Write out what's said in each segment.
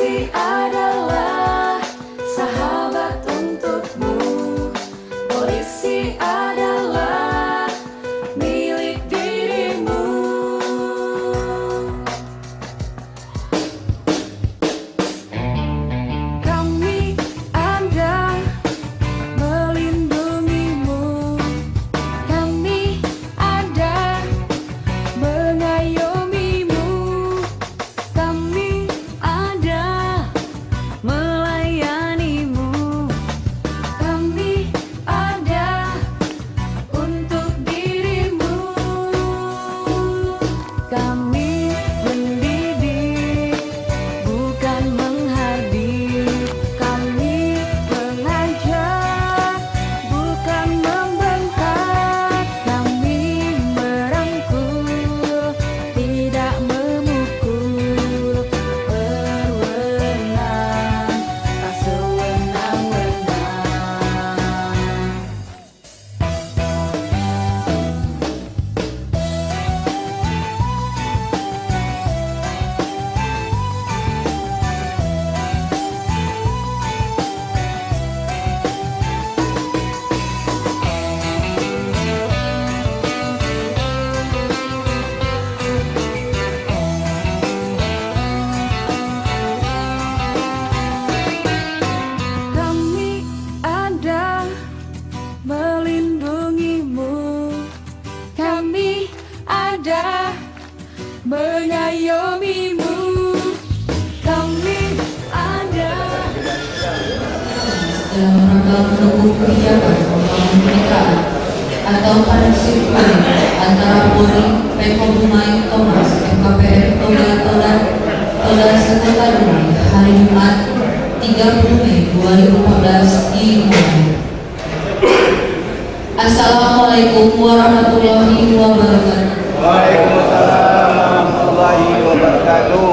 Polisi adalah sahabat untukmu. Polisi adalah milik dirimu. Kami ada melindungimu. Kami ada mengayomimu. Kami ada melayanimu. Kami ada untuk dirimu. Kami mendidik, bukan menghardik. Kami mengajar, bukan membentak. Kami merangkul, tidak memukul. Berwenang, tak sewenang-wenang. Kami ada melindungimu. Kami ada mengayomimu. Kami ada. Dalam rangka mendukung kebijakan pembangunan pernikahan atau partnership antara Polri, Pemko Dumai, Thomas, MKPR, Toda Sekretariat hari Jumat 30 Mei 2014 di Dumai. Assalamualaikum warahmatullahi wabarakatuh. Waalaikumsalam warahmatullahi wabarakatuh.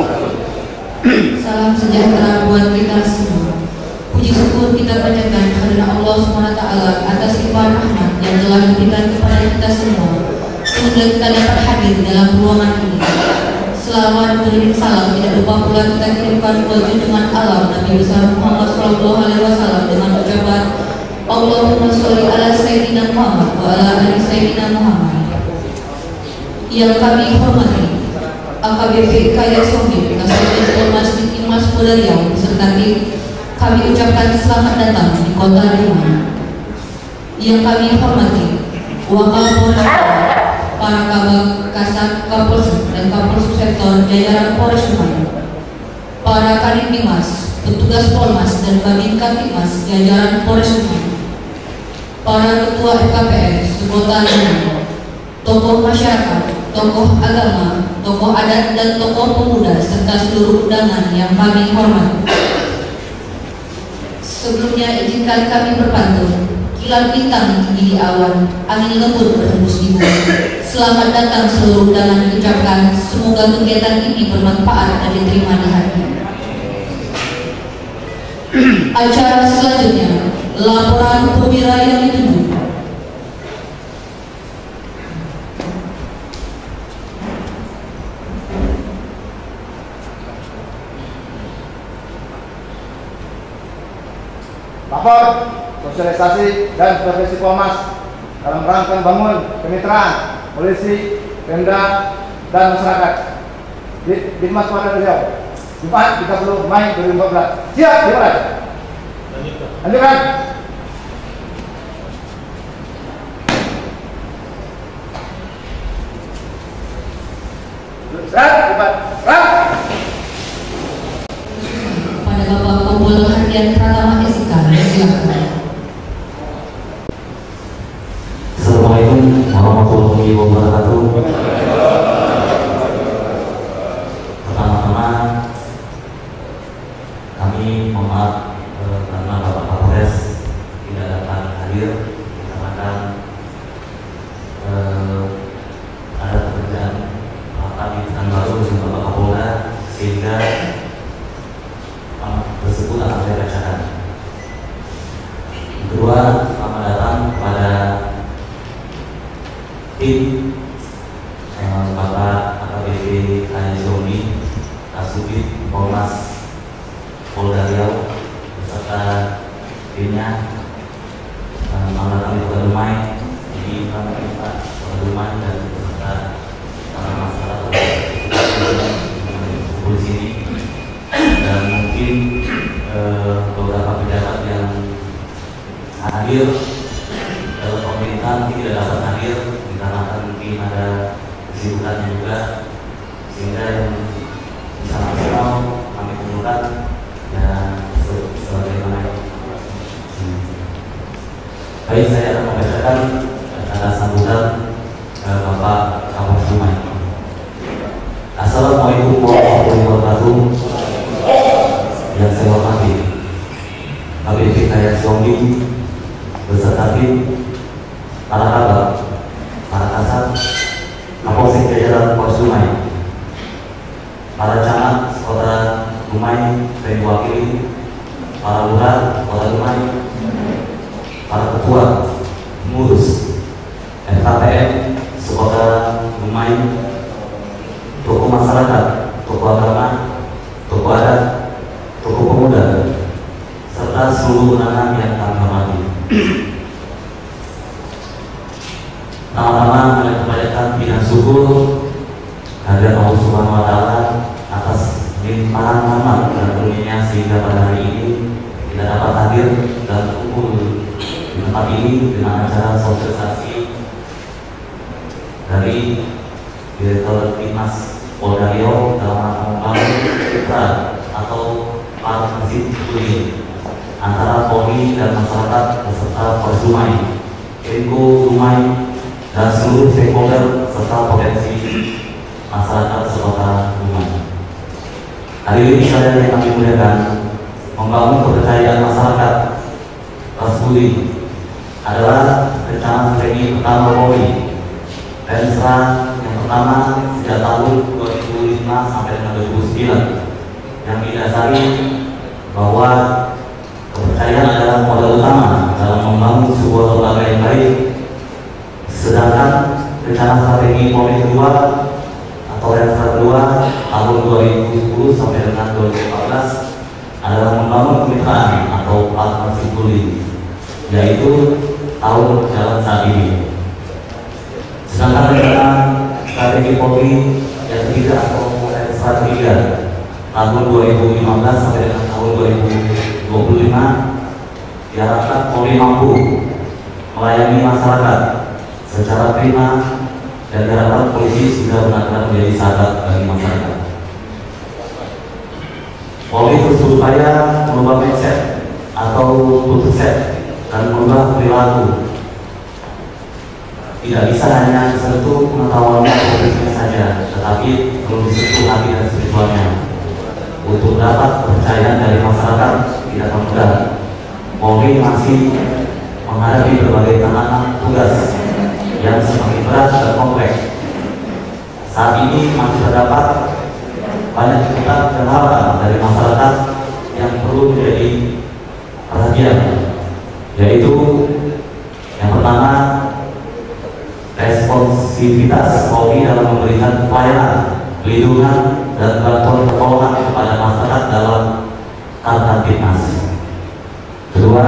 Salam sejahtera buat kita semua. Puji syukur kita panjatkan kepada Allah SWT atas limpahan rahmat yang telah diberikan kepada kita semua sehingga kita dapat hadir dalam ruangan ini. Selawat beriring salam tidak lupa pula kita kirimkan buat junjungan alam Nabi besar Muhammad SAW dengan ucapan Allahumma sholli ala Sayyidina Muhammad wa ala ali Sayyidina Muhammad. Yang kami hormati AKBP Kaya Sohib Kasih Masjid Imas Polariau beserta tim, kami ucapkan selamat datang di kota Dumai. Yang kami hormati Wakapolres, para kabak Kasat, Kapolsek dan Kapolsek Sektor jajaran Polres Dumai, para Kadin Dimas, petugas Polmas dan Babin Kaptimas jajaran Polres Dumai, para ketua FKPR sekota Dumai, tokoh masyarakat, tokoh agama, tokoh adat dan tokoh pemuda serta seluruh undangan yang kami hormati. Sebelumnya izinkan kami berpantun. Kilat bintang tinggi di awan, angin lembut berhembus di bumi. Selamat datang seluruh undangan diucapkan. Semoga kegiatan ini bermanfaat dan diterima di hati. Acara selanjutnya, laporan perwira yang ditunjuk. Lapor sosialisasi dan supervisi Polmas dalam rangka bangun kemitraan polisi, Pemda, dan masyarakat di Dimas Polda Riau Jumat 30 Mei 2014. Siap dimulai. Lanjutkan. Siap, Pada Bapak Kompol Hadian Pratama SK, silakan. Assalamualaikum warahmatullahi wabarakatuh. Pertama-tama kami mohon maaf karena Bapak Kapolres tidak dapat hadir dikarenakan ada pekerjaan rapat di Pekanbaru dengan Bapak Kapolda sehingga tersebut akan saya bacakan. Kedua, selamat datang kepada tim Bapak AKBP Kaya Zomi, Kasubit Polmas tentunya malam kami Kota Dumai di Kota Dumai dan beserta masyarakat di sini, dan mungkin beberapa pejabat yang hadir dalam pemerintahan tidak dapat hadir dikarenakan mungkin ada kesibukannya juga, sehingga yang bisa maksimal kami temukan dan sebagaimana. Baik, saya akan membacakan kata sambutan Bapak Kapolres Dumai. Assalamualaikum warahmatullahi wabarakatuh. Yang saya hormati Kabit Wilayah Sombi beserta tim, para kabar, para kasat, Kapolsek jajaran Polres Dumai, para camat Kota Dumai dan diwakili, para lurah Kota Dumai, para ketua, pengurus, FKPM Sekota Dumai, tokoh masyarakat, tokoh agama, tokoh adat, tokoh pemuda, serta seluruh undangan yang kami hormati. Pertama-tama kami panjatkan puji syukur kehadirat Allah Subhanahu wa Ta'ala atas limpahan rahmat dan karunia sehingga pada hari ini kita dapat hadir dan kumpul di tempat ini dengan acara sosialisasi dari Direktur Dinas Polda Riau dalam rangka membangun citra atau partnership studi antara Polri dan masyarakat beserta Polres Dumai, Menko Dumai, dan seluruh stakeholder serta potensi masyarakat sekota Dumai. Hari ini saya yang kami muliakan, membangun kepercayaan masyarakat Ras Budi adalah rencana strategi pertama Polri. Renstra yang pertama sejak tahun 2005 sampai dengan 2009 yang didasari bahwa kepercayaan adalah modal utama dalam membangun sebuah lembaga yang baik. Sedangkan rencana strategi Polri kedua atau Renstra kedua tahun 2010 sampai dengan 2014 adalah membangun kemitraan atau partnership building, yaitu tahun berjalan saat ini. Sedangkan rencana strategi Polri yang ketiga atau Renstra ketiga tahun 2015 sampai dengan tahun 2025 diharapkan Polri mampu melayani masyarakat secara prima dan diharapkan polisi sudah benar-benar menjadi sahabat bagi masyarakat. Polri terus berupaya merubah mindset atau kultur set dan merubah perilaku. Tidak bisa hanya sentuh pengetahuannya profesinya saja, tetapi perlu disentuh hati dan spiritualnya. Untuk dapat kepercayaan dari masyarakat tidak mudah. Polri masih menghadapi berbagai tantangan tugas yang semakin berat dan kompleks. Saat ini masih terdapat banyak tuntutan dan harapan dari masyarakat yang perlu menjadi perhatian, yaitu yang pertama, responsivitas Polri dalam memberikan pelayanan, pelindungan, dan bantuan pertolongan kepada masyarakat dalam Kartantinmas. Kedua,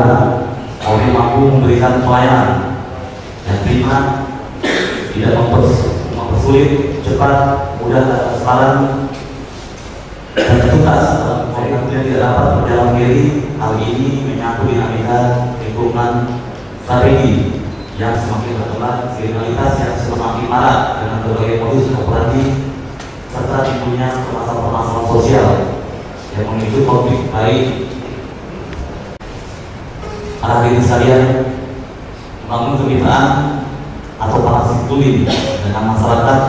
Polri mampu memberikan pelayanan yang prima, tidak mempersulit, cepat, mudah, dan transparan, dan tuntas. Polri tentunya tidak dapat berjalan kiri. Hal ini menyangkut dinamika lingkungan strategi yang semakin berkembang, kriminalitas yang semakin marak dengan berbagai modus operandi, serta timbulnya permasalahan-permasalahan sosial yang memicu konflik. Baik para hadirin sekalian, membangun kemitraan atau partnership building dengan masyarakat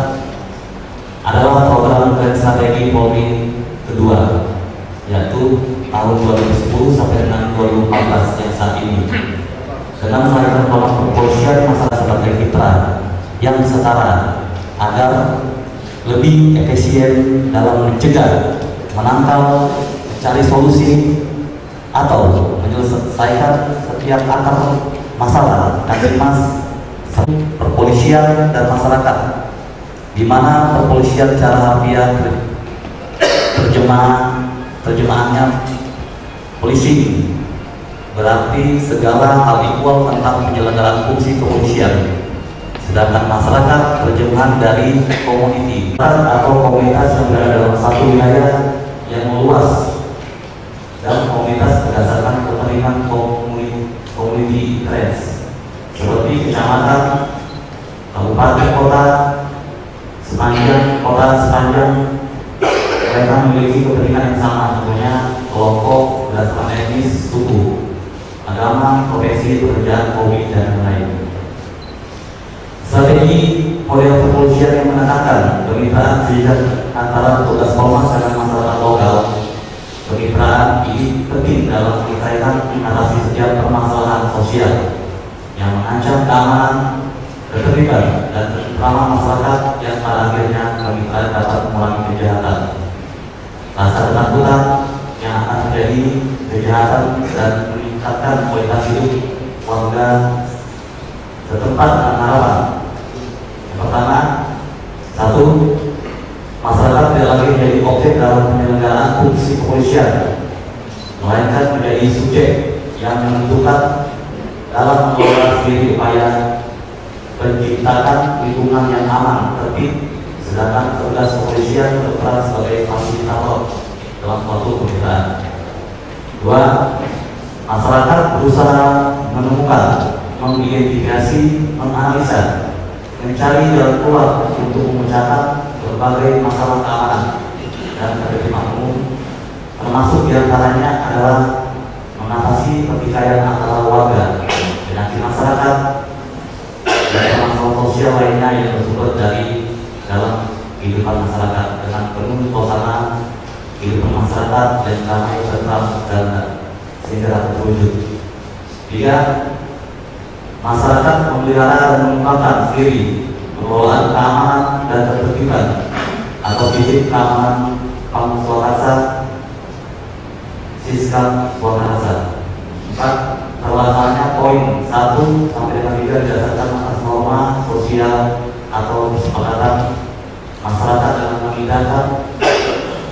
adalah program dan strategi Polri kedua, yaitu tahun 2010 sampai dengan 2014 yang saat ini. Dengan melahirkan program kepolisian masyarakat sebagai mitra yang setara agar lebih efisien dalam mencegah, menangkal, mencari solusi atau menyelesaikan setiap akar masalah Kamtibmas perpolisian dan masyarakat, di mana perpolisian secara harfiah terjemahannya polisi berarti segala hal equal tentang penyelenggaraan fungsi kepolisian. Sedangkan masyarakat terjemahan dari community atau komunitas yang berada dalam satu wilayah yang meluas, dan komunitas berdasarkan kepentingan community interest seperti kecamatan, kabupaten, kota, sepanjang mereka memiliki kepentingan yang sama, tentunya kelompok berdasarkan etnis, suku, agama, profesi, pekerjaan, hobi, dan lain-lain. Strategi model kepolisian yang menekankan kemitraan sejak antara petugas Polmas dengan masyarakat lokal. Kemitraan ini penting dalam menyelesaikan mengatasi setiap permasalahan sosial yang mengancam keamanan, ketertiban, dan keselamatan masyarakat, yang pada akhirnya kemitraan dapat mengurangi kejahatan, rasa ketakutan yang akan terjadi kejahatan, dan meningkatkan kualitas hidup warga setempat dan harapan. Yang pertama, satu, masyarakat tidak lagi menjadi objek dalam penyelenggaraan fungsi kepolisian, melainkan menjadi subjek yang menentukan dalam mengelola sendiri upaya menciptakan lingkungan yang aman, tertib, sedangkan tugas kepolisian berperan sebagai fasilitator dalam suatu kemitraan. Dua, masyarakat berusaha menemukan, mengidentifikasi, menganalisa, mencari jalan keluar untuk memecahkan berbagai masalah keamanan dan ketertiban umum, termasuk diantaranya adalah mengatasi pertikaian antara warga, penyakit masyarakat, dan masalah sosial lainnya yang bersumber dari dalam kehidupan masyarakat dengan penuh suasana kehidupan masyarakat dan damai, tentram, dan segera terwujud. Tiga, masyarakat memelihara dan mengembangkan diri, pengelolaan keamanan dan ketertiban atau sistem keamanan pamsuarasa, sistem suarasa. Empat, terlaksananya poin 1 sampai dengan 3 didasarkan atas norma sosial atau kesepakatan masyarakat dengan mengindahkan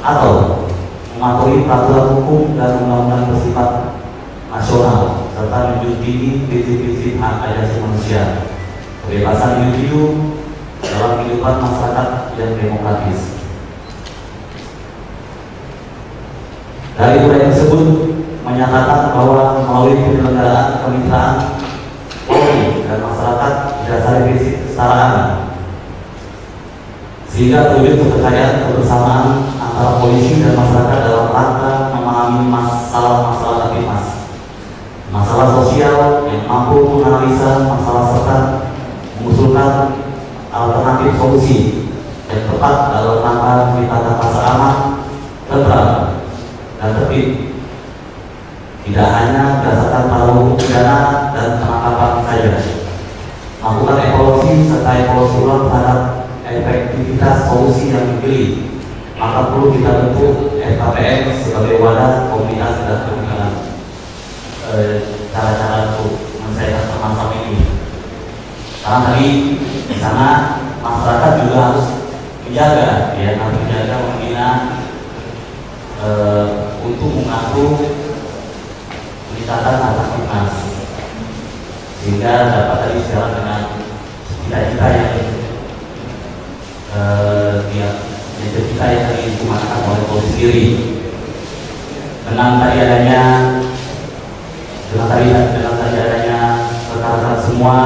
atau mematuhi peraturan hukum dan undang-undang bersifat nasional, serta menjunjung tinggi prinsip-prinsip hak asasi manusia, kebebasan individu dalam kehidupan masyarakat yang demokratis. Dari uraian tersebut menyatakan bahwa melalui penyelenggaraan kemitraan Polri dan masyarakat berdasarkan prinsip kesetaraan, sehingga terwujud kepercayaan kebersamaan antara polisi dan masyarakat dalam rangka memahami masalah-masalah tertimas, masalah sosial yang mampu menganalisa masalah serta mengusulkan alternatif solusi yang tepat dalam rangka menciptakan rasa aman, tentram, dan tertib, tidak hanya berdasarkan pada hukum pidana dan penangkapan saja. Melakukan evaluasi serta evaluasi ulang terhadap efektivitas solusi yang dipilih, maka perlu kita bentuk FKPM sebagai wadah komunitas dan pengembangan cara-cara untuk menyelesaikan permasalahan ini. Karena tadi di sana masyarakat juga harus menjaga, ya, harus menjaga, membina untuk mengatur peningkatan aktivitas, sehingga dapat tadi sejalan dengan cita-cita yang cita yang dikumatkan oleh polisi sendiri. Dengan tadi adanya rekan-rekan semua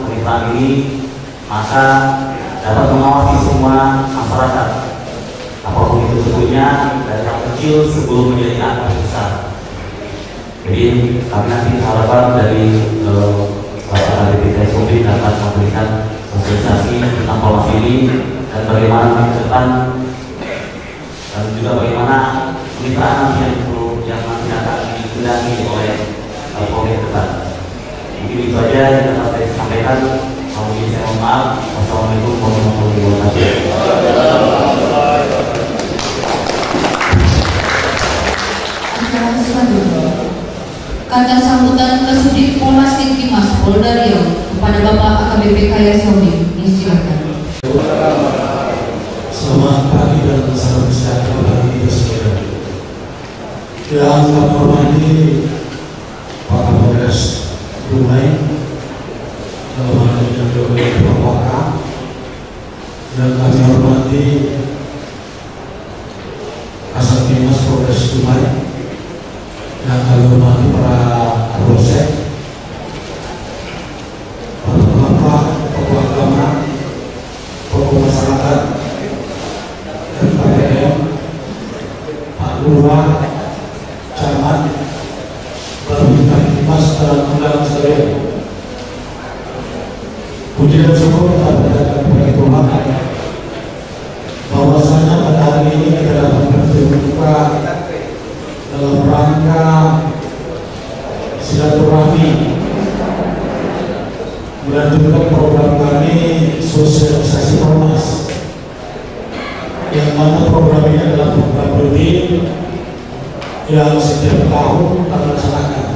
kemitraan ini, maka dapat mengawasi semua masyarakat, apapun itu sebutnya, dari yang kecil sebelum menjadi angka besar. Jadi kami nanti harapan dari BPK Sobri dapat memberikan sosialisasi tentang polisi ini dan bagaimana ke depan, dan juga bagaimana kemitraan yang perlu yang nanti akan digendangi oleh Polri ke depan. Mungkin itu saja yang dapat saya sampaikan. Mungkin saya mohon maaf. Wassalamualaikum warahmatullahi wabarakatuh. Kata sambutan Kasubdit Polmas Tintimas Polda Riau kepada Bapak AKBP Kaya Saudi, disilakan. Selamat pagi dan salam sejahtera bagi kita sekalian. Yang kami hormati Pak Sungai, yang kami hormati para dosen, para bapak, tokoh agama, tokoh masyarakat, PPM, Pak Lurah, Camat, Babinkan Mas dan undangan sekalian. Puji dan syukur kita berkata kepada Tuhan bahwasanya pada hari ini kita dapat berjumpa dalam rangka silaturahmi melanjutkan program kami sosialisasi ormas, yang mana program ini adalah program rutin yang setiap tahun kita laksanakan.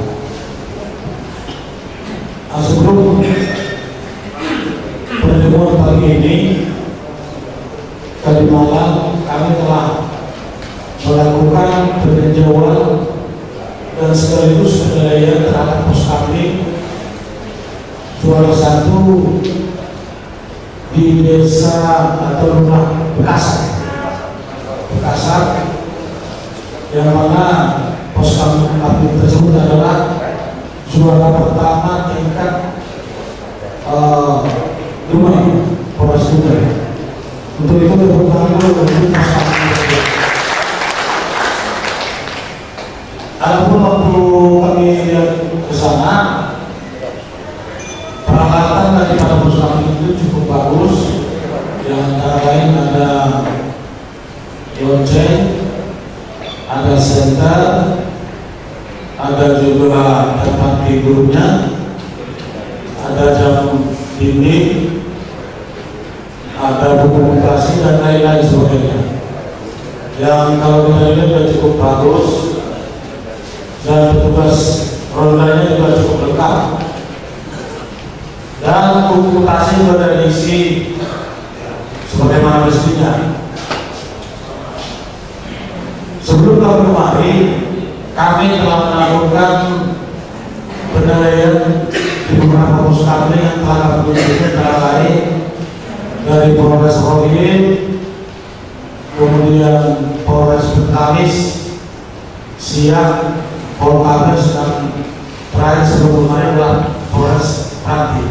Sebelum pertemuan pagi ini, tadi malam kami telah melakukan peninjauan dan sekaligus penilaian terhadap Poskamling juara 1 di desa atau rumah Bekasar, yang mana Poskamling tersebut adalah juara pertama tingkat rumah Polres Sungai. Untuk itu tepuk tangan untuk Poskamling. Adapun waktu kami lihat ke sana, peralatan daripada Poskamling itu cukup bagus. Yang antara lain ada lonceng, ada senter, ada juga tempat tidurnya, ada jam dinding, ada buku mutasi dan lain-lain sebagainya. Yang kalau kita lihat sudah cukup bagus, dan petugas rondanya juga cukup lengkap, dan buku mutasi sudah diisi sebagaimana mestinya. Sebelum tahun kemarin, kami telah melakukan penilaian di beberapa Poskamling yang telah kami kunjungi, antara lain dari Polres Rohim, kemudian Polres Bentalis, Siak, Polkabes, dan terakhir sebelumnya adalah Polres Pati.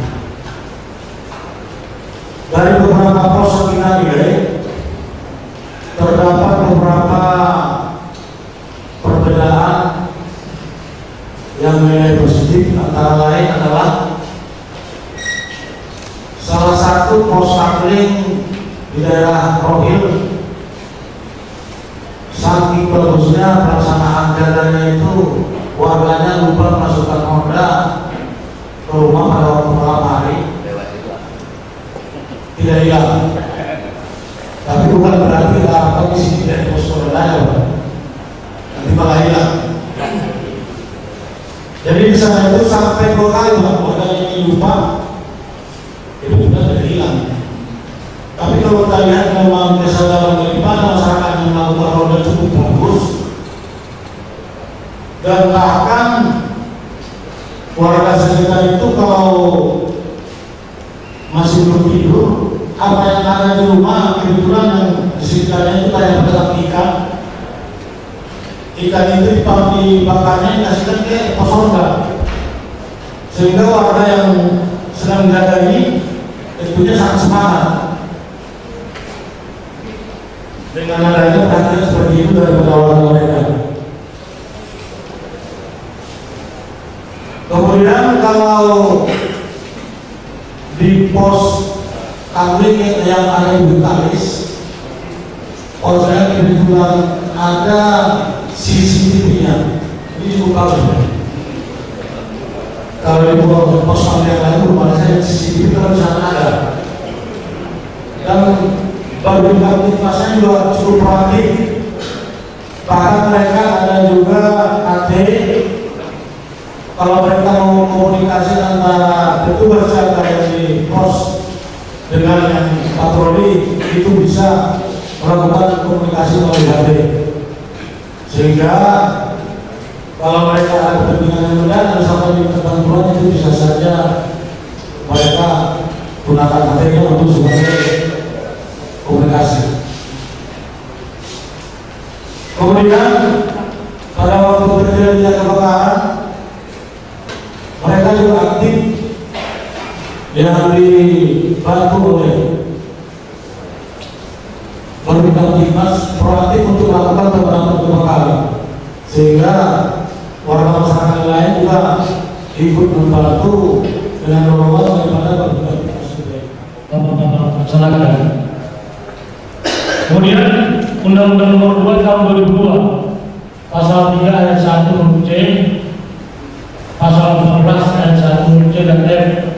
Dari beberapa pos yang kita nilai, terdapat beberapa perbedaan yang nilai positif, antara lain adalah salah satu Poskamling di daerah Rohil, saking bagusnya pelaksanaan jalannya itu, warganya lupa masukkan Honda ke rumah pada waktu malam hari. Tidak hilang, tapi bukan berarti apa di sini dari posko lain nanti malah hilang. Jadi di sana itu sampai 2 kali warga ini lupa, itu sudah tidak hilang. Tapi kalau kita lihat memang kesadaran daripada masyarakat yang melakukan roda cukup bagus, dan bahkan warga sekitar itu kalau masih belum tidur, apa yang ada di rumah kebetulan yang di sekitarnya itu kayak pedagang ikan. Ikan itu dibakarnya dikasihkan ke pos Honda, sehingga warga yang sedang menjaga ini tentunya sangat semangat dengan adanya perhatian seperti itu daripada warga mereka. Kemudian kalau di pos Kamling yang ada di Bentalis, saya kebetulan ada CCTV-nya, ini cukup bagus. Kalau di pos Kamling yang lain, rumah saya CCTV kalau di sana ada, dan bagi aktivitasnya juga cukup proaktif. Bahkan mereka ada juga AT. Kalau mereka mau komunikasi antara petugas jaga yang di pos dengan yang patroli, itu bisa melakukan komunikasi melalui HP. Sehingga kalau mereka ada kepentingan yang mendadak sampai di pertempuran, itu bisa saja mereka gunakan HP-nya untuk sebagai komunikasi. Kemudian pada waktu terjadinya kebakaran mereka juga aktif yang dibantu oleh Babinkan Tipmas proaktif untuk melakukan pemadaman kebakaran, sehingga warga masyarakat lain juga ikut membantu dengan dorongan daripada Babinkan Tipmas. Laksanakan. Kemudian Undang-Undang Nomor 2 Tahun 2002 Pasal 3 ayat 1 huruf C, Pasal 14 ayat 1 huruf C dan F,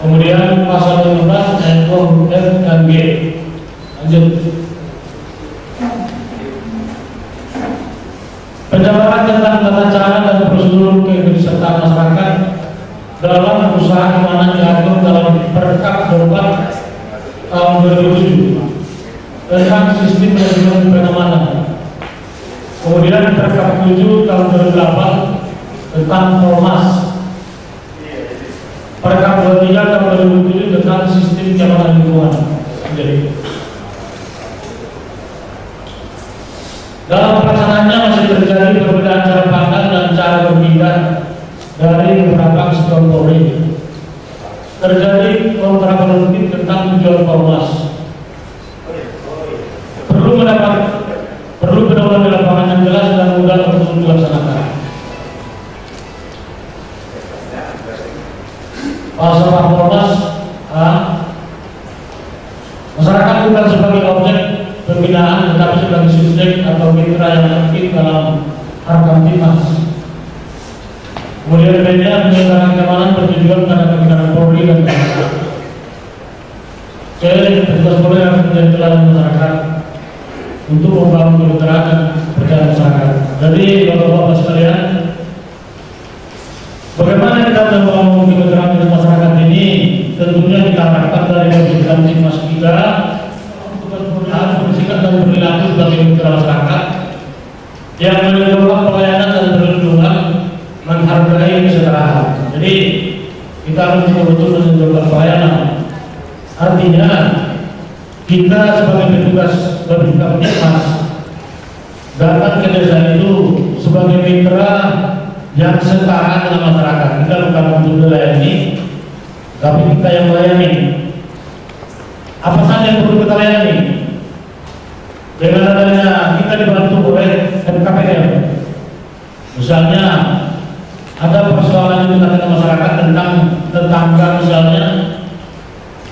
kemudian Pasal 15 ayat 2 huruf F dan G. Lanjut. Penjabaran tentang tata cara dan prosedur keikutsertaan masyarakat dalam usaha keuangan diatur dalam Perkap 24 tahun 2007 tentang sistem manajemen penamanan. Kemudian Perkap 7 tahun 2008 tentang Polmas. Perkap 23 tahun 2007 tentang sistem keamanan lingkungan. Jadi dalam pelaksanaannya masih terjadi perbedaan cara pandang dan cara berpindah dari beberapa sektor Polri. Terjadi beberapa konflik tentang tujuan Polmas. Perlu pedoman di lapangan yang jelas dan mudah untuk dilaksanakan. Pasal Polmas A. Masyarakat bukan sebagai objek pembinaan tetapi sebagai subjek atau mitra yang aktif dalam Harkamtipmas. Kemudian B-nya penyelenggaraan keamanan bertujuan pada pembinaan Polri dan masyarakat. C. Petugas Polri harus menjadi teladan masyarakat untuk membangun kemitraan dan kepercayaan masyarakat. Jadi Bapak-bapak sekalian, bagaimana kita membangun kemitraan dengan masyarakat ini? Tentunya kita harapkan dari Babinkan kita harus bersikap dan berperilaku sebagai mitra masyarakat yang menunjukkan pelayanan dan perlindungan, menghargai kesetaraan. Jadi kita harus betul-betul menunjukkan pelayanan. Artinya kita sebagai petugas Babinkan Tipmas datang ke desa itu sebagai mitra yang setara dengan masyarakat. Kita bukan untuk melayani, tapi kita yang melayani. Apa saja yang perlu kita layani? Dengan adanya kita dibantu oleh MKPM. Misalnya ada persoalan yang dengan masyarakat tentang tetangga misalnya,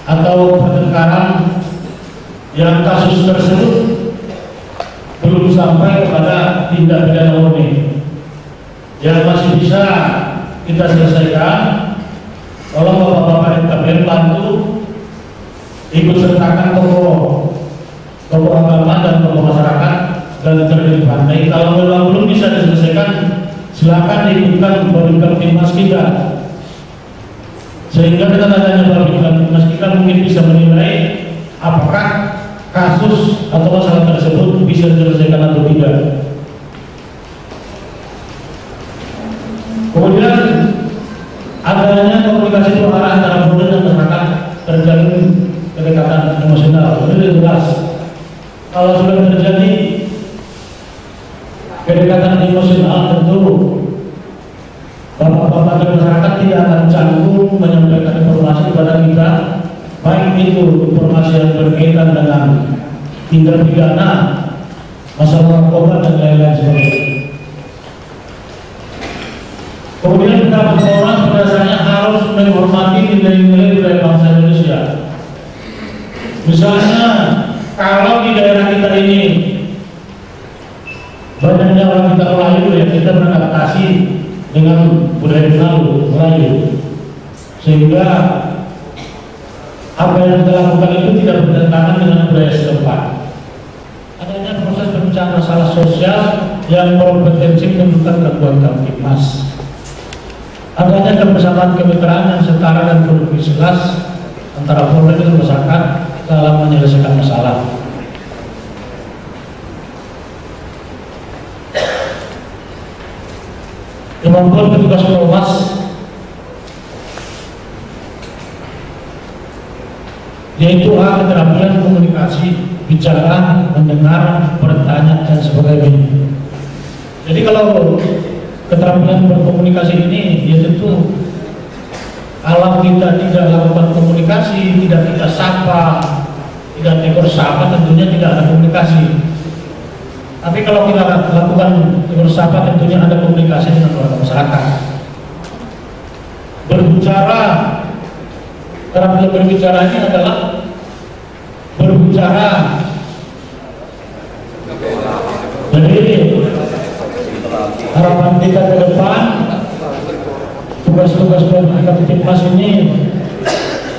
atau pertengkaran yang kasus tersebut belum sampai kepada tindak pidana murni yang masih bisa kita selesaikan. Tolong bapak-bapak MKPM bantu ikut sertakan tokoh agama dan tokoh masyarakat dan terlibat pandai. Kalau memang belum bisa diselesaikan, silakan diikutkan Babinkan Tipmas kita, sehingga dengan adanya Babinkan Tipmas kita mungkin bisa menilai apakah kasus atau masalah tersebut bisa diselesaikan atau tidak. Kemudian adanya komunikasi dua arah antara Polri dan masyarakat, terjalin kedekatan emosional. Ini jelas. Kalau sudah terjadi kedekatan emosional, tentu bapak-bapak dan masyarakat tidak akan canggung menyampaikan informasi kepada kita, baik itu informasi yang berkaitan dengan tindak pidana, masalah narkoba dan lain-lain sebagainya. Kemudian kita Polres pada dasarnya harus menghormati nilai-nilai budaya bangsa Indonesia. Misalnya kalau di daerah kita ini banyaknya orang kita Melayu, ya kita beradaptasi dengan budaya Melayu, sehingga apa yang kita lakukan itu tidak bertentangan dengan budaya setempat. Adanya proses pemecahan masalah sosial yang berpotensi menimbulkan gangguan Kamtipmas. Adanya kebersamaan kemitraan yang setara dan produktif jelas antara Polri dan masyarakat dalam menyelesaikan masalah. Kemampuan petugas Polmas yaitu keterampilan komunikasi, bicara, mendengar, bertanya dan sebagainya. Jadi kalau keterampilan berkomunikasi ini, ya tentu kalau kita tidak lakukan komunikasi, tidak kita sapa, tidak tegur sapa, tentunya tidak ada komunikasi. Tapi kalau kita lakukan tegur sapa, tentunya ada komunikasi dengan warga masyarakat. Berbicara, keterampilan berbicara ini adalah berbicara. Jadi harapan kita ke depan, tugas-tugas Kamtibmas ini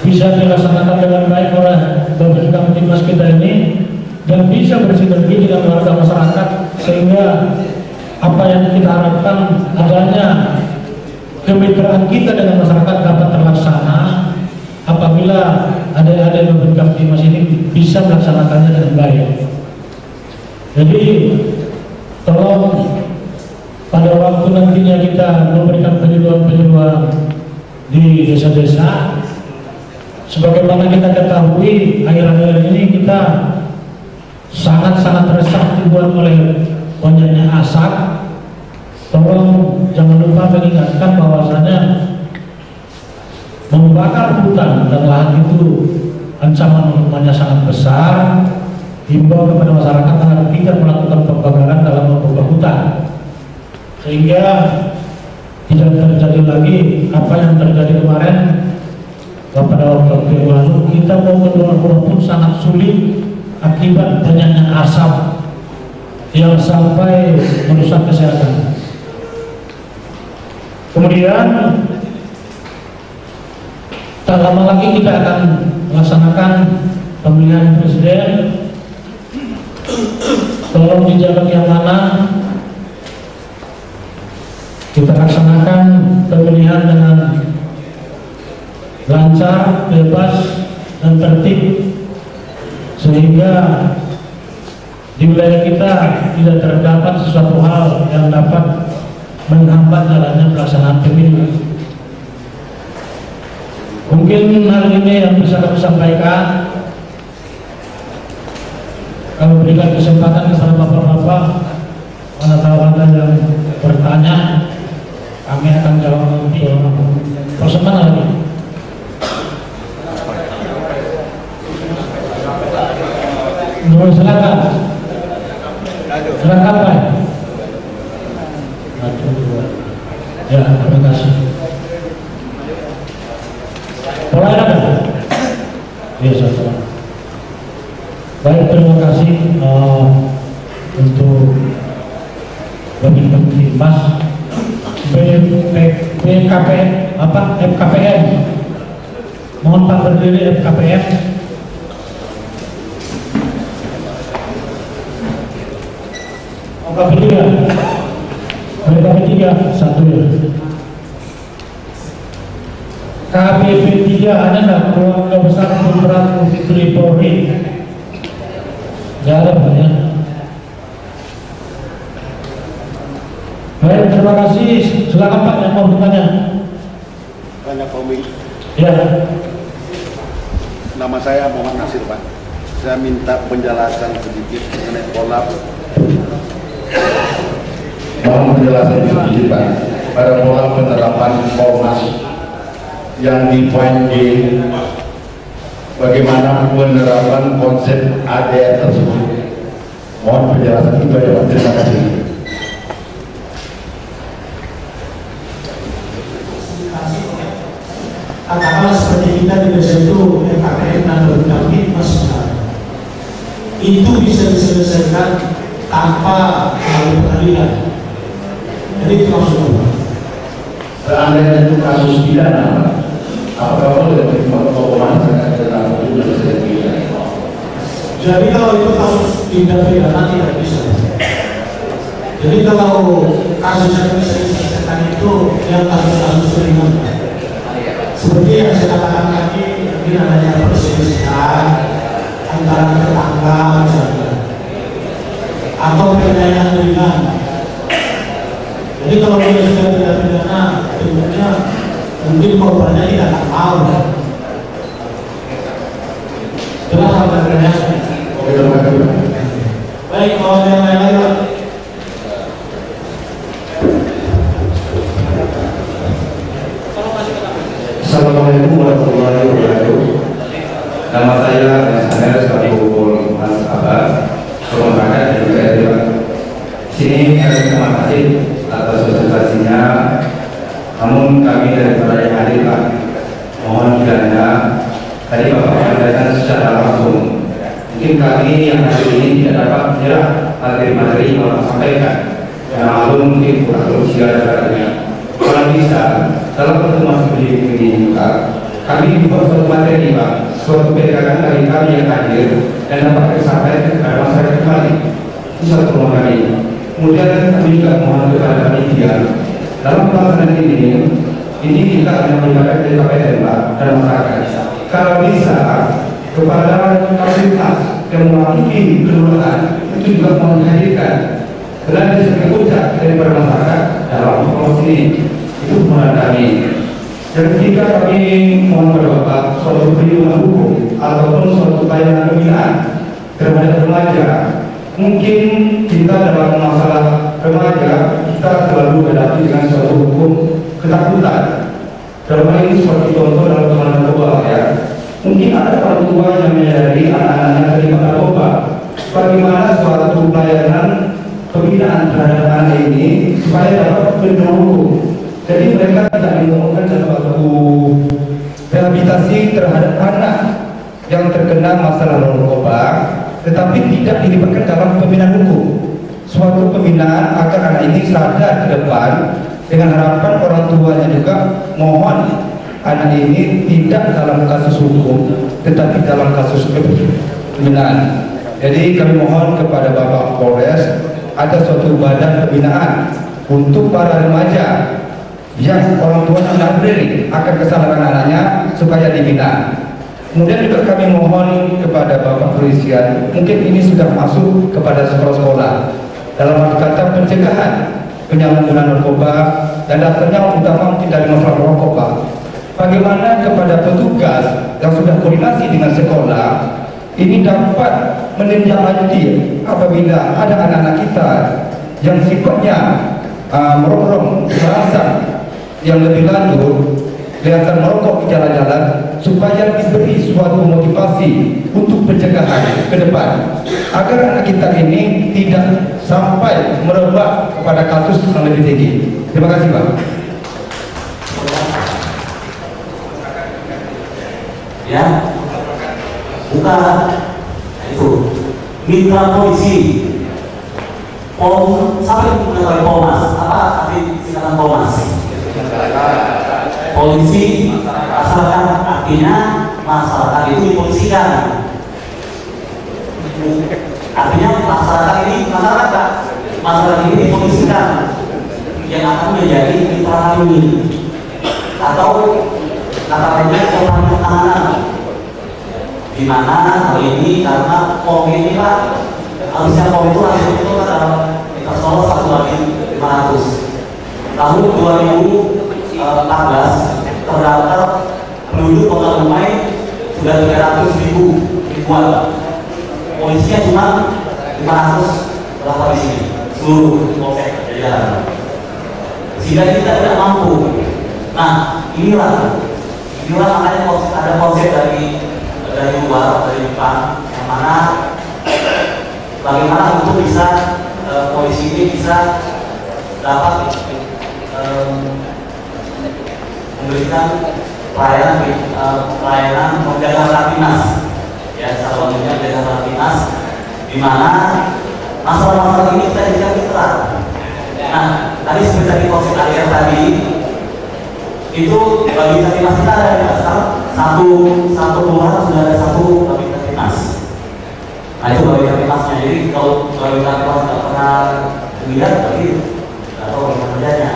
bisa dilaksanakan dengan baik oleh Bapak Kamtibmas kita ini dan bisa bersinergi dengan warga masyarakat, sehingga apa yang kita harapkan adanya kemitraan kita dengan masyarakat dapat terlaksana apabila adik-adik Bapak Kamtibmas ini bisa melaksanakannya dengan baik. Jadi tolong pada waktu nantinya kita memberikan penyuluhan-penyuluhan di desa-desa, sebagaimana kita ketahui akhir-akhir ini kita sangat-sangat resah dibuat oleh banyaknya asap. Tolong jangan lupa mengingatkan bahwasanya membakar hutan dan lahan itu ancaman hukumannya sangat besar. Himbau kepada masyarakat agar tidak melakukan pembakaran dalam membakar hutan, sehingga tidak terjadi lagi apa yang terjadi kemarin. Pada waktu yang lalu kita mau keluar rumah pun sangat sulit akibat banyaknya asap yang sampai merusak kesehatan. Kemudian tak lama lagi kita akan melaksanakan pemilihan presiden. Tolong dijaga yang mana kita laksanakan pemilihan dengan lancar, bebas, dan tertib, sehingga di wilayah kita tidak terdapat sesuatu hal yang dapat menghambat jalannya pelaksanaan pemilu. Mungkin hal ini yang bisa kami sampaikan. Kami berikan kesempatan kepada bapak-bapak, mana tahu ada yang bertanya, kami akan jawab nanti. Persembahan lagi. Silakan. Silakan Pak. Ya, terima kasih. Mulai ada? Ya, saudara. Baik, terima kasih untuk bagi Kamtibmas BKPM apa FKPM. Mohon Pak berdiri FKPM. KP3, KP3 satu ya. KP3 ada nggak keluarga besar Putra Putri Polri? Nggak ada banyak. Baik, terima kasih. Silakan Pak yang mau bertanya. Banyak Tommy. Ya. Nama saya Muhammad Nasir Pak. Saya minta penjelasan sedikit mengenai kolab. Mohon penjelasan sedikit Pak pada pola penerapan Polmas yang di poin D, bagaimana penerapan konsep ADR tersebut. Mohon penjelasan itu ya Pak. Terima kasih. Katakanlah seperti kita di desa itu FKPM dan Kamtibmas itu bisa diselesaikan tanpa melalui pengadilan. Jadi itu maksudnya. Seandainya itu kasus pidana, apakah boleh Polmas dengan itu selesai? Jadi kalau itu kasus tindak pidana tidak bisa. Jadi kalau kasus yang bisa diselesaikan itu yang kasus-kasus ringan. Seperti yang saya katakan tadi, mungkin adanya perselisihan antara tetangga misalnya, atau penganiayaan ringan. Jadi kalau dia sudah tidak pidana, tentunya mungkin korbannya tidak tahu. Jelas apa bedanya? Baik, kalau yang lain-lain. Assalamualaikum warahmatullahi wabarakatuh. Nama saya Saner selaku Mas Abah, Pemerintah dan juga Dewan. Sini kami terima kasih atas sosialisasinya. Namun kami dari para yang hadir Pak, mohon kiranya tadi Bapak menyampaikan secara langsung. Mungkin kami yang hadir ini tidak dapat menyerap materi-materi yang Bapak sampaikan. Yang lalu mungkin kurang usia dasarnya. Kalau bisa, dalam pertemuan seperti ini Pak, kami membuat suatu materi Pak, suatu pegangan dari kami yang hadir dan dapat disampaikan kepada masyarakat kembali. Itu satu rumah kami. Kemudian kami juga mohon kepada panitia dalam pelaksanaan ini kita akan melibatkan dari KPN Pak dan masyarakat. Kalau bisa kepada fasilitas yang memiliki kelurahan itu juga mohon dihadirkan. Karena di sebagai puncak daripada masyarakat dalam proses ini itu permohonan kami. Dan jika kami mohon kepada Bapak suatu perlindungan hukum ataupun suatu pelayanan pembinaan terhadap remaja, mungkin kita dalam masalah remaja kita selalu berhadapi dengan suatu hukum ketakutan. Dalam hal ini seperti contoh dalam teman narkoba ya. Mungkin ada orang tua yang menyadari anak-anaknya terlibat narkoba. Bagaimana suatu pelayanan pembinaan terhadap anak ini supaya dapat perlindungan hukum. Jadi mereka tidak ditemukan dalam suatu rehabilitasi terhadap anak yang terkena masalah narkoba, tetapi tidak dilibatkan dalam pembinaan hukum. Suatu pembinaan agar anak ini sadar ke depan dengan harapan orang tuanya juga mohon anak ini tidak dalam kasus hukum, tetapi dalam kasus pembinaan. Jadi kami mohon kepada Bapak Polres ada suatu badan pembinaan untuk para remaja yang orang tuanya menabrak akan kesalahan anaknya supaya dibina. Kemudian juga kami mohon kepada Bapak Polisian, mungkin ini sudah masuk kepada sekolah-sekolah dalam arti kata pencegahan penyalahgunaan narkoba dan dasarnya utama mungkin dari masalah rokok Pak. Bagaimana kepada petugas yang sudah koordinasi dengan sekolah ini dapat menindaklanjuti apabila ada anak-anak kita yang sifatnya merongrong merangsang yang lebih lanjut, kelihatan merokok di jalan-jalan, supaya diberi suatu motivasi untuk pencegahan ke depan agar anak kita ini tidak sampai merebak kepada kasus yang lebih tinggi. Terima kasih Pak. Ya, bukan itu mitra polisi sampai mengetahui Polmas apa arti singkatan Polmas? Polisi masyarakat, artinya masyarakat itu dipolisikan, artinya masyarakat ini dipolisikan yang akan menjadi mitra kami atau kata lainnya korban pertahanan, di mana hal ini karena POM ini Pak harusnya POM itu rasio itu adalah kita solo 1/500. Tahun 2014 terdaftar penduduk Kota Dumai sudah 300.000-an. Polisinya cuma 500 berapa di sini seluruh polsek jajaran. Sehingga kita tidak mampu. Nah inilah makanya ada konsep dari luar, dari Jepang, yang mana bagaimana untuk bisa polisi ini bisa dapat memberikan pelayanan menjaga Rapimnas, ya salah satunya menjaga Rapimnas, di mana masalah-masalah ini kita bisa mitra. Nah, tadi seperti konsep akhir tadi itu bagi Rapimnas kita ada satu kelurahan sudah ada satu bagi Rapimnas. Nah itu bagi Rapimnasnya. Jadi kalau bagi Rapimnas tidak pernah lihat, tapi tidak tahu bagaimana kerjanya.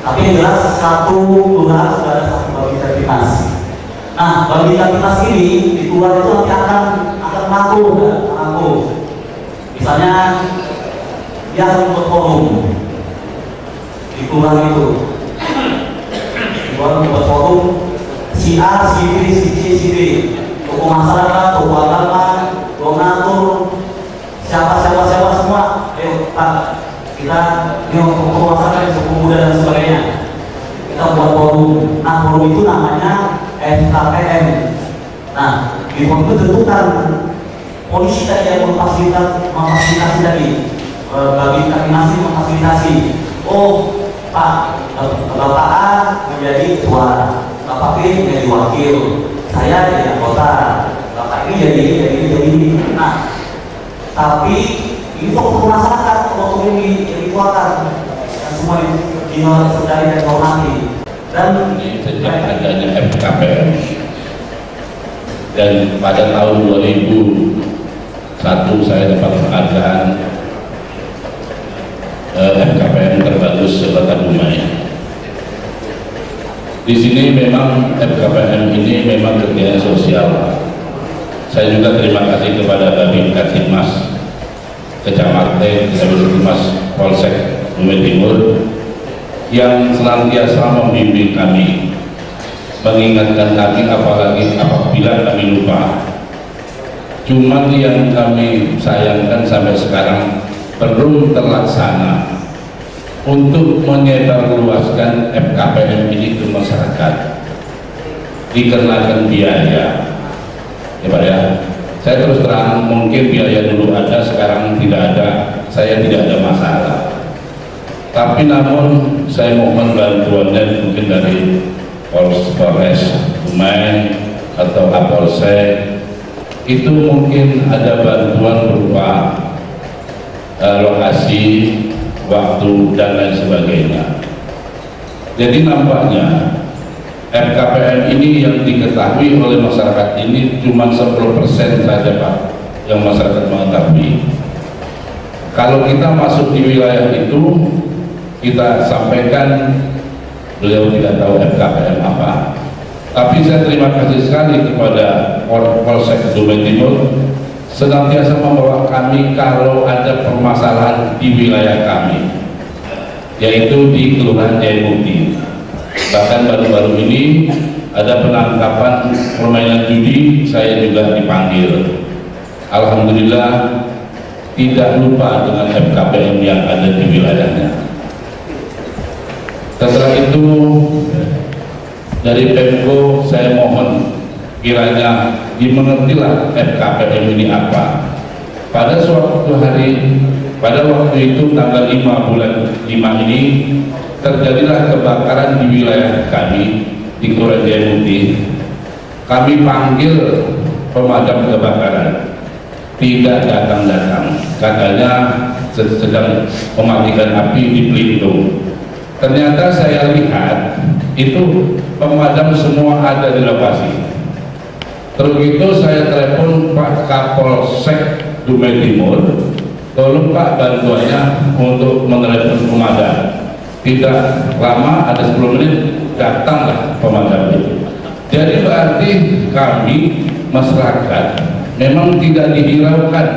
Tapi yang jelas satu kelurahan sudah ada satu bagi Rapimnas. Nah bagi Rapimnas ini di kelurahan itu nanti akan mengaku. Misalnya dia akan membuat forum di kelurahan itu. Membuat forum si A, si B, si C, si D, tokoh masyarakat, tokoh agama, donatur, siapa semua, ayo Pak, kita ini tokoh masyarakat, tokoh muda dan sebagainya, kita buat forum. Nah forum itu namanya FKPM. Nah, di itu tentukan polisi tadi yang memfasilitasi tadi, bagi kami masih memfasilitasi. Oh, Pak, Bapak A menjadi ketua, Bapak B menjadi wakil, saya jadi anggota, Bapak ini jadi. Nah, tapi ini untuk masyarakat, untuk ini dikeluarkan dan semua disadari dan dihormati. Dan sejak adanya FKPM dan pada tahun 2001 saya dapat penghargaan FKPM terbagus Kota Dumai. Di sini memang FKPM ini memang kegiatan sosial. Saya juga terima kasih kepada Babin Kaptipmas Kecamatan Kabupatен Polsek Dumai Timur yang senantiasa membimbing kami, mengingatkan kami apalagi apabila kami lupa. Cuman yang kami sayangkan sampai sekarang belum terlaksana untuk menyebarluaskan FKPM ini ke masyarakat dikenakan biaya, ya Pak ya. Saya terus terang, mungkin biaya dulu ada, sekarang tidak ada, saya tidak ada masalah. Tapi namun saya mohon bantuannya mungkin dari Polres Dumai atau Kapolsek, itu mungkin ada bantuan berupa lokasi, waktu dan lain sebagainya. Jadi nampaknya FKPM ini yang diketahui oleh masyarakat ini cuma 10% saja Pak yang masyarakat mengetahui. Kalau kita masuk di wilayah itu, kita sampaikan beliau tidak tahu FKPM apa. Tapi saya terima kasih sekali kepada Polsek Dumai Timur senantiasa membawa kami kalau ada permasalahan di wilayah kami, yaitu di Kelurahan Jayamukti. Bahkan baru-baru ini ada penangkapan permainan judi, saya juga dipanggil. Alhamdulillah tidak lupa dengan FKPM yang ada di wilayahnya. Setelah itu dari Pemko saya mohon kiranya dimengertilah FKPM ini apa. Pada suatu hari, pada waktu itu tanggal 5 bulan 5 ini terjadilah kebakaran di wilayah kami di Kelurahan Jayamukti. Kami panggil pemadam kebakaran, tidak datang-datang, katanya sedang mematikan api di Belitung. Ternyata saya lihat itu pemadam semua ada di lokasi. Terus itu saya telepon Pak Kapolsek Dumai Timur, tolong Pak bantuannya untuk menelepon pemadam. Tidak lama, ada 10 menit datanglah pemadam itu. Jadi berarti kami masyarakat memang tidak dihiraukan.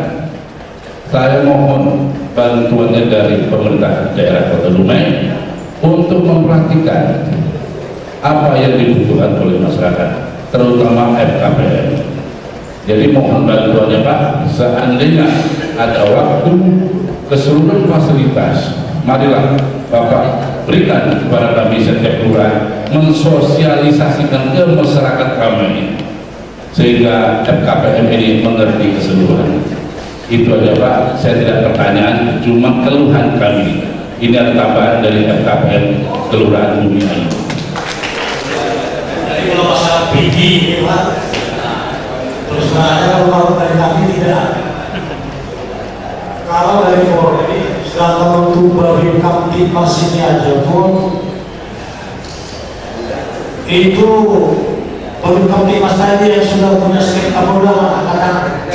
Saya mohon bantuannya dari pemerintah daerah Kota Dumai untuk memperhatikan apa yang dibutuhkan oleh masyarakat, terutama FKPM. Jadi mohon bantuannya Pak, seandainya ada waktu keseluruhan fasilitas, marilah Bapak berikan kepada kami setiap kelurahan, mensosialisasikan ke masyarakat kami sehingga FKPM ini mengerti keseluruhan. Itu aja Pak, saya tidak pertanyaan, cuma keluhan kami. Ini ada tambahan dari FKPM Kelurahan Dumai. Jadi kalau masalah biji, Pak, terus sebenarnya kalau dari kami tidak ada. Kalau dari Polri, sedangkan untuk Babin Kaptipmas ini aja pun, itu Babin Kaptipmas tadi yang sudah punya sengketa Polda, katakan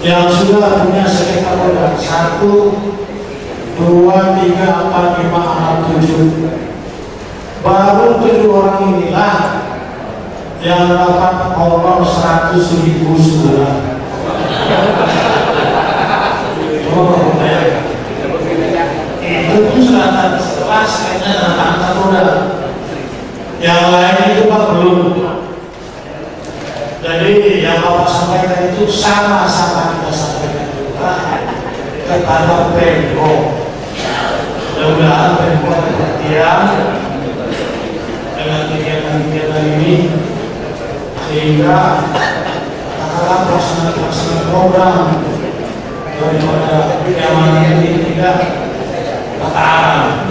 yang sudah punya sengketa Polda 1, 2, 3, 4, 5, 6, 7. Baru 7 orang inilah yang dapat honor 100.000 sebulan. Oh, itu pun sudah setelah kayaknya datang Polda. Yang lain itu Pak belum. Jadi yang Bapak sampaikan itu sama-sama kita sampaikan juga kepada Pemko. Mudah-mudahan Pemko perhatian dengan kegiatan-kegiatan ini ini, sehingga katakanlah pelaksanaan program daripada keamanan ini tidak terarah.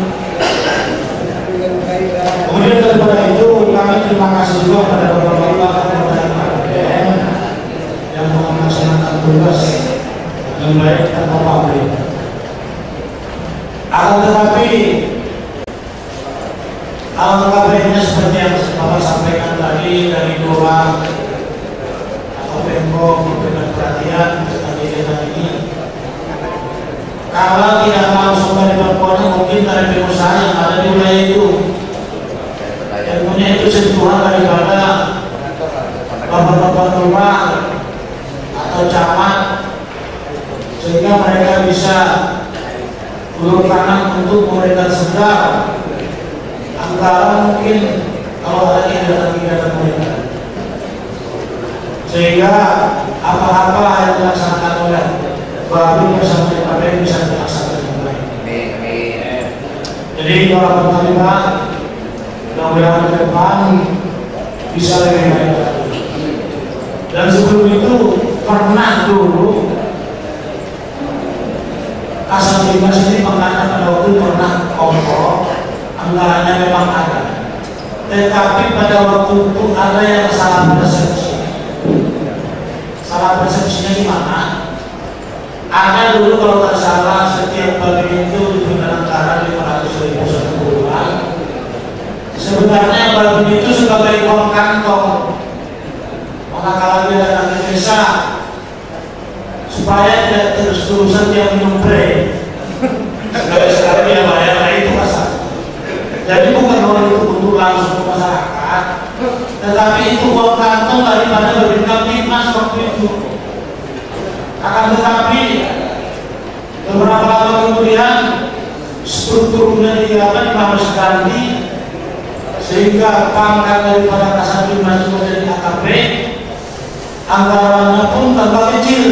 Kemudian daripada itu kami terima kasih juga pada Bapak-Bapak KPM yang melaksanakan tugas dengan baik tanpa pabrik. Akan tetapi alangkah seperti yang Bapak sampaikan tadi dari Lurah atau Pemko memberikan perhatian tentang kegiatan ini. Kalau tidak langsung dari Bapak mungkin dari pengusaha yang ada di wilayah itu. Ilmunya itu sentuhan daripada bapak-bapak rumah atau camat, sehingga mereka bisa turun tangan untuk memberikan segar antara mungkin kalau ada kegiatan-kegiatan mereka, sehingga apa-apa yang dilaksanakan oleh Bapak bersama dengan bisa dilaksanakan dengan baik. Jadi para penerima mudah-mudahan ke depan bisa lebih baik lagi. Dan sebelum itu pernah dulu Kasatgas ini mengatakan pada waktu pernah kontrol, anggarannya memang ada, tetapi pada waktu itu ada yang salah persepsi. Salah persepsinya gimana? Ada dulu kalau tidak salah setiap bagian itu diberikan anggaran 500.000 satu bulan. Sebenarnya bagian itu sebagai uang kantong, maka kalau dia datang ke desa supaya tidak terus-terusan dia minum pre, sekali-sekali dia bayar, itu pasal. Jadi bukan uang itu untuk langsung ke masyarakat, tetapi itu uang kantong daripada berbintang Timnas waktu itu. Akan tetapi beberapa lama kemudian strukturnya harus ganti, sehingga pangkat daripada Kasatgas menjadi AKP, anggarannya pun tambah kecil.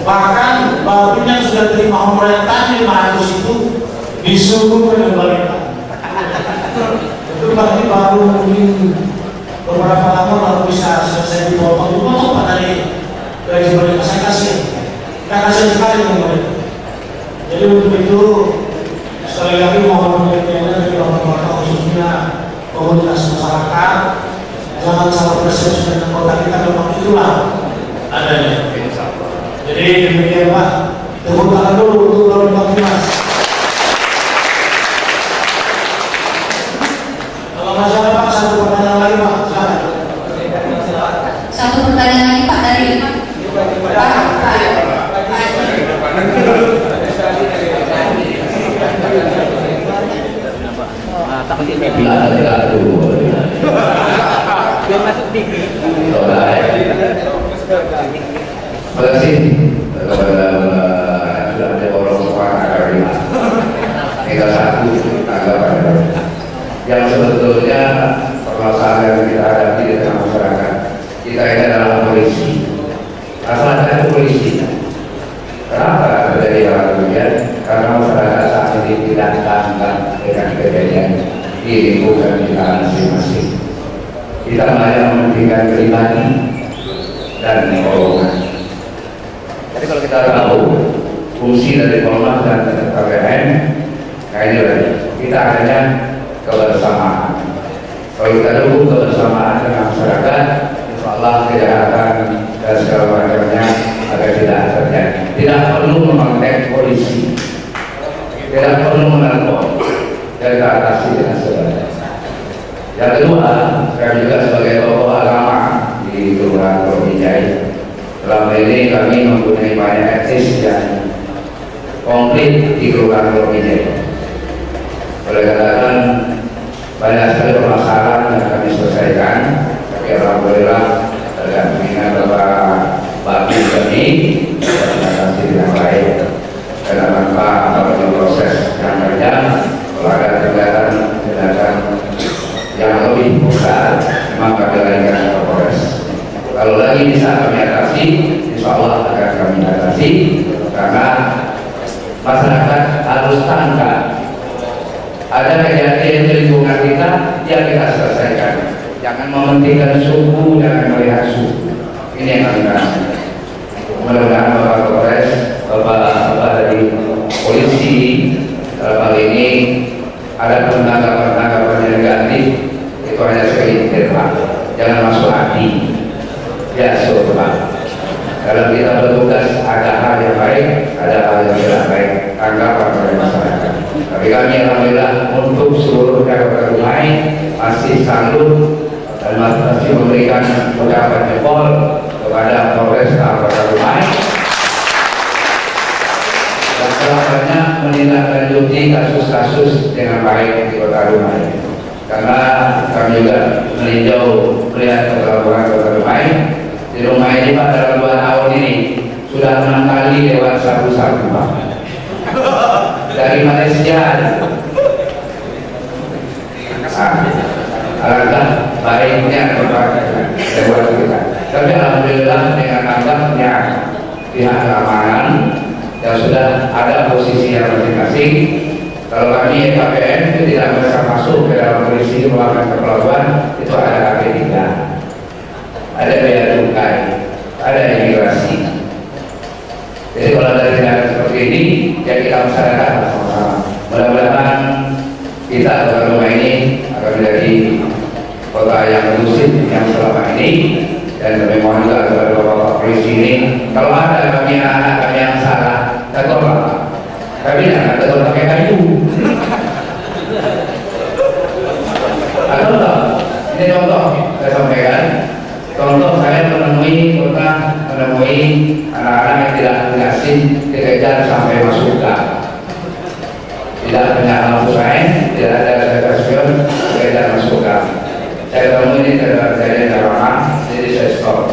Bahkan Bapak yang sudah terima pemerintah 500 itu disuruh mengembalikan. Itu berarti baru mungkin beberapa lama baru bisa selesai dipotong Pak dari gaji mereka. Saya kasih sekali ke mereka. Jadi untuk itu sekali lagi mohon pengertiannya dari Bapak-Bapak khususnya komunitas masyarakat, jangan salah persepsi dengan kota kita, memang itulah adanya. Jadi demikian Pak, tepuk tangan dulu untuk Bapak Mas. Kalau masalah Pak, satu pertanyaan lagi Pak, silakan. Satu pertanyaan lagi Pak dari biar masuk TV. Terima kasih kepada sudah ada orang orang agama. Kita satu tanggapan yang sebetulnya permasalahan yang kita hadapi di tengah masyarakat kita ini adalah polisi. Masalahnya itu polisi. Kenapa terjadi hal demikian? Karena masyarakat saat ini tidak tanggap dengan kejadian di lingkungan kita masing-masing. Kita hanya mementingkan pribadi dan golongan. Jadi kalau kita tahu fungsi dari Polmas dan KPM, kayaknya kita hanya kebersamaan. Kalau kita dukung kebersamaan dengan masyarakat, insya Allah kejahatan dan segala macamnya agar tidak terjadi. Tidak perlu memakai polisi, tidak perlu menelpon, dan kita atasi dengan sebenarnya. Yang kedua, saya juga sebagai tokoh agama di Kelurahan Purwijaya, selama ini kami mempunyai banyak etnis yang komplit di Kelurahan Purwijaya. Oleh karena banyak sekali permasalahan yang kami selesaikan, tapi alhamdulillah dengan Bapak Bagi kami terima dengan baik dan tanpa melalui proses yang panjang, kalau ada tindakan yang lebih besar memang kami lakukan ke Polres. Kalau lagi bisa kami atasi, insya Allah akan kami atasi, karena masyarakat harus tanggap. Ada kejadian di lingkungan kita yang kita selesaikan, Jangan mementingkan suku, jangan melihat suku. Ini yang kami lakukan. Mudah-mudahan Bapak Kapolres, Bapak dari polisi dalam hal ini ada penangkapan yang negatif, itu hanya segelintir Pak. Jangan masuk hati. Ya, Pak. Dalam kita bertugas ada hal yang baik, ada hal yang tidak baik, tanggapan oleh masyarakat. Tapi kami alhamdulillah untuk seluruh Kabupaten Dumai masih salut dan masih memberikan ucapan jempol kepada Polres Kabupaten Dumai yang telah banyak menindaklanjuti kasus-kasus dengan baik di Kota Dumai. Karena kami juga meninjau melihat Kota Dumai. Di rumah ini Pak dalam 2 tahun ini sudah 6 kali lewat sabu-sabu Pak. Dari Malaysia. Alhamdulillah baiknya lewat kita. Tapi alhamdulillah dengan tanggapnya pihak keamanan yang sudah ada posisi yang masing-masing. Kalau kami KPM itu tidak bisa masuk ke dalam polisi melakukan kepelabuhan, itu ada KP3. Ada bea cukai, ada imigrasi. Jadi kalau ada tindakan seperti ini, ya kita masyarakat sama-sama. Mudah-mudahan kita Kota Dumai ini akan menjadi kota yang kondusif yang selama ini. Dan kami mohon juga kepada Bapak Polisi ini, kalau ada kami anak kami yang salah, kita tolak. Kami tidak tegur pakai kayu. Atau ini contoh saya sampaikan. Contoh saya menemui anak-anak yang tidak dikasih dikejar sampai masuk gang. Tidak punya lampu sein, tidak ada stasiun, dikejar masuk gang. Saya ketemu ini terjadi dalam jadi saya stop.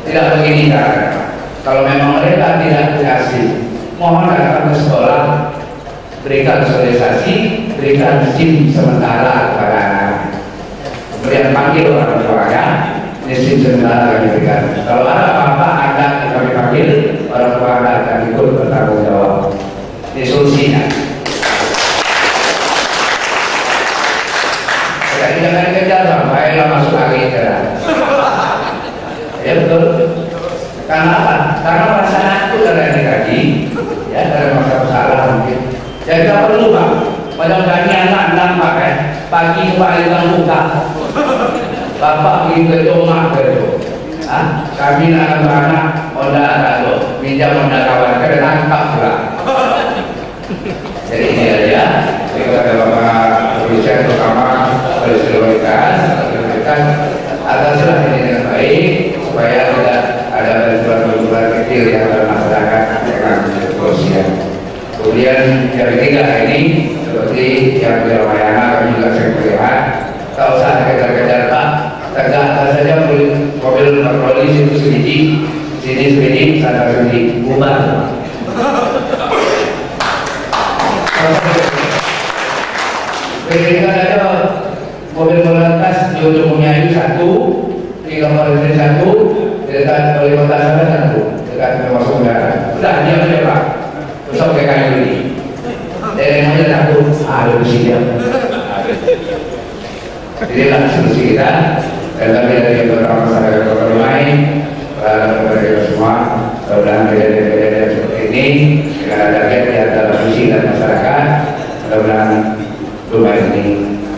Tidak begini caranya. Kalau memang mereka tidak dikasih, mohon datang ke sekolah, berikan sosialisasi, berikan SIM sementara kepada anak. Kemudian panggil orang tuanya. Ini sementara kami berikan. Kalau ada apa-apa anak yang kami panggil, orang tua anak akan ikut bertanggung jawab. Ini solusinya. Jadi jangan kejar sampai masuk lagi ke dalam. Ya betul. Karena apa? Karena perasaan itu dari tadi, ya dari masa salah mungkin. Jadi kita perlu Pak. Pada kami anak pakai pagi kembali buka. Bapak pergi ke rumah ke kami anak-anak Honda atau pinjam Honda kawan ke tangkap pula. Jadi ini aja. Jadi kepada Bapak Polisian terutama polisi loritas ataslah ini dengan baik supaya tidak ada benturan-benturan kecil yang ada masyarakat dengan kepolisian. Kemudian yang ketiga ini seperti yang di Ramayana kami juga sering melihat. Tak usah kejar-kejar Pak, tegak saja mobil patroli situ sedikit, sini sedikit, sana sedikit, bubar. Berikan aja mobil melintas di ujung Bumiayu 1, di Kampung Desa 1, dekat Wali Kota sana 1, dekat masuk negara. Sudah diam aja Pak, besok ke kayu ini. Dari mana takut? Ada di sini. Inilah solusi kita. Dan kami dari beberapa masyarakat Kota Dumai, kepada kita semua, mudah-mudahan kejadian-kejadian seperti ini dengan adanya di antara polisi dan masyarakat, mudah-mudahan Dumai ini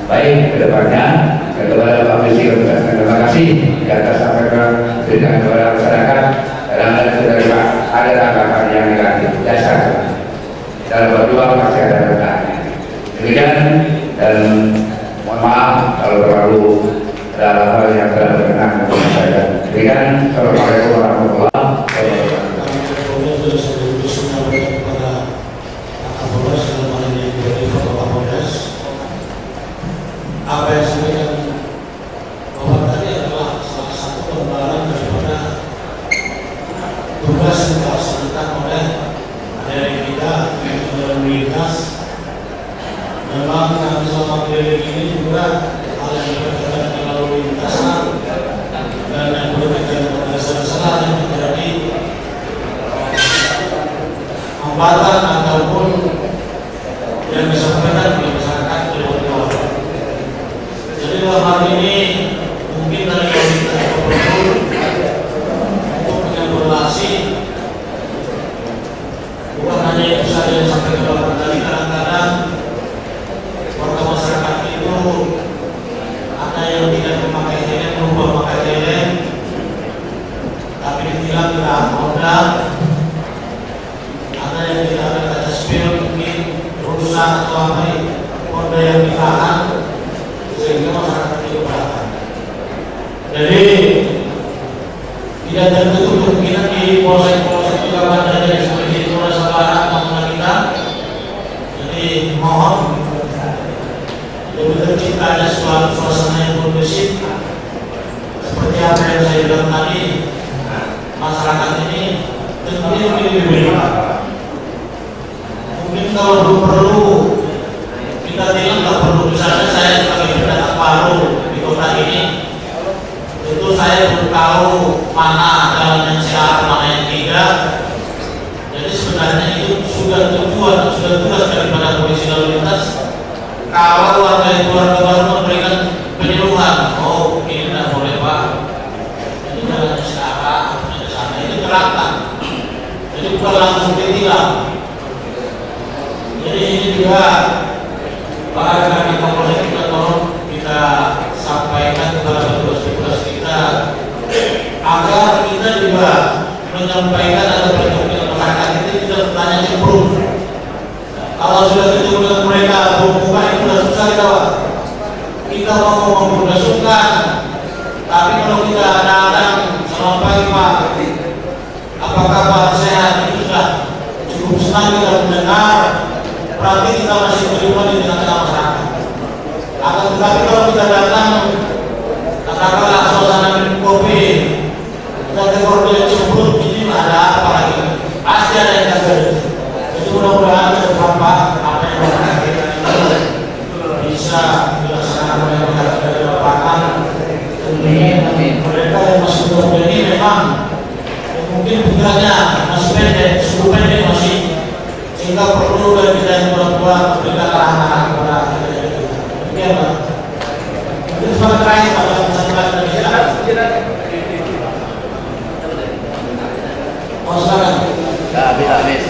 baik ke depannya. Dan kepada Pak Polisi kami ucapkan terima kasih di atas apa yang diberikan kepada masyarakat. Dalam hal itu dari Pak ada tanggapan yang negatif, dasar. Dalam berjuang pasti ada bertanya. Demikian dan mohon maaf kalau terlalu ada hal yang telah berkenan dengan saya. Demikian, assalamualaikum warahmatullahi wabarakatuh. Apa yang disampaikan Bapak tadi adalah salah satu gambaran daripada tugas yang dilaksanakan oleh dari kita lalu lintas. Memang kami selama keliling ini juga hal yang berkaitan dengan lalu lintasan dan yang berkaitan dengan masalah yang terjadi hambatan ataupun yang disampaikan oleh masyarakat di luar. Jadi dalam hal ini mungkin bocil mungkin rusak atau apa nih kode yang ditahan sehingga masyarakat itu keberatan. Jadi tidak tertutup kemungkinan di polsek-polsek juga ada yang seperti itu Barat maupun kita. Jadi mohon lebih terciptanya suasana yang kondusif seperti apa yang saya bilang tadi. Masyarakat ini tentunya lebih mungkin kalau perlu kita tidak perlu, misalnya saya sebagai pendatang baru di kota ini, itu saya belum tahu mana jalan yang sehat, mana yang tidak. Jadi sebenarnya itu sudah tujuan, sudah tugas daripada polisi lalu lintas. Kalau warga itu warga baru memberikan penyuluhan, oh ini tidak boleh pak, ini jalan sekarang, ini sana, ini terangkan. Jadi bukan langsung ditilang. Jadi ini juga para kami Kapolsek kita tolong kita sampaikan kepada petugas-petugas kita agar kita juga menyampaikan atau bertemu dengan masyarakat itu tidak bertanya cemberut. Kalau sudah ketemu dengan mereka berbuka itu sudah susah kita mau ngomong sudah sungkan. Tapi kalau kita datang selamat pagi pak, apa kabar sehat, itu sudah cukup senang kita mendengar. Berarti kita masih terima di tengah-tengah masyarakat. Akan tetapi kalau kita datang katakanlah suasana minum kopi, kita dengar dia cemberut, ini ada apa lagi? Pasti ada yang terjadi. Jadi mudah-mudahan ke depan Pak, apa yang kita bisa dilaksanakan oleh masyarakat dari lapangan. Tentunya mereka yang masih bekerja ini memang mungkin pikirannya masih pendek, cukup pendek masih, sehingga perlu dari kita yang buat memberikan arahan kepada kita. Demikian Pak. Itu sebagai terakhir Pak yang bisa kita. Oh silakan. Habis.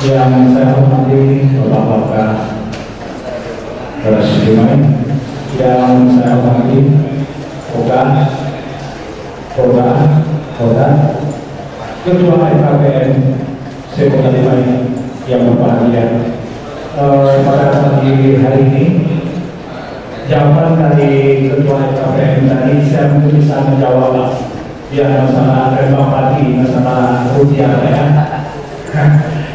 Yang saya hormati Bapak-Bapak Presiden, yang saya hormati Ketua RKPM Kota Lima yang berbahagia. Pada pagi hari ini jawaban dari Ketua RKPM tadi saya mungkin bisa menjawab ya masalah repapati, masalah rupiah ya.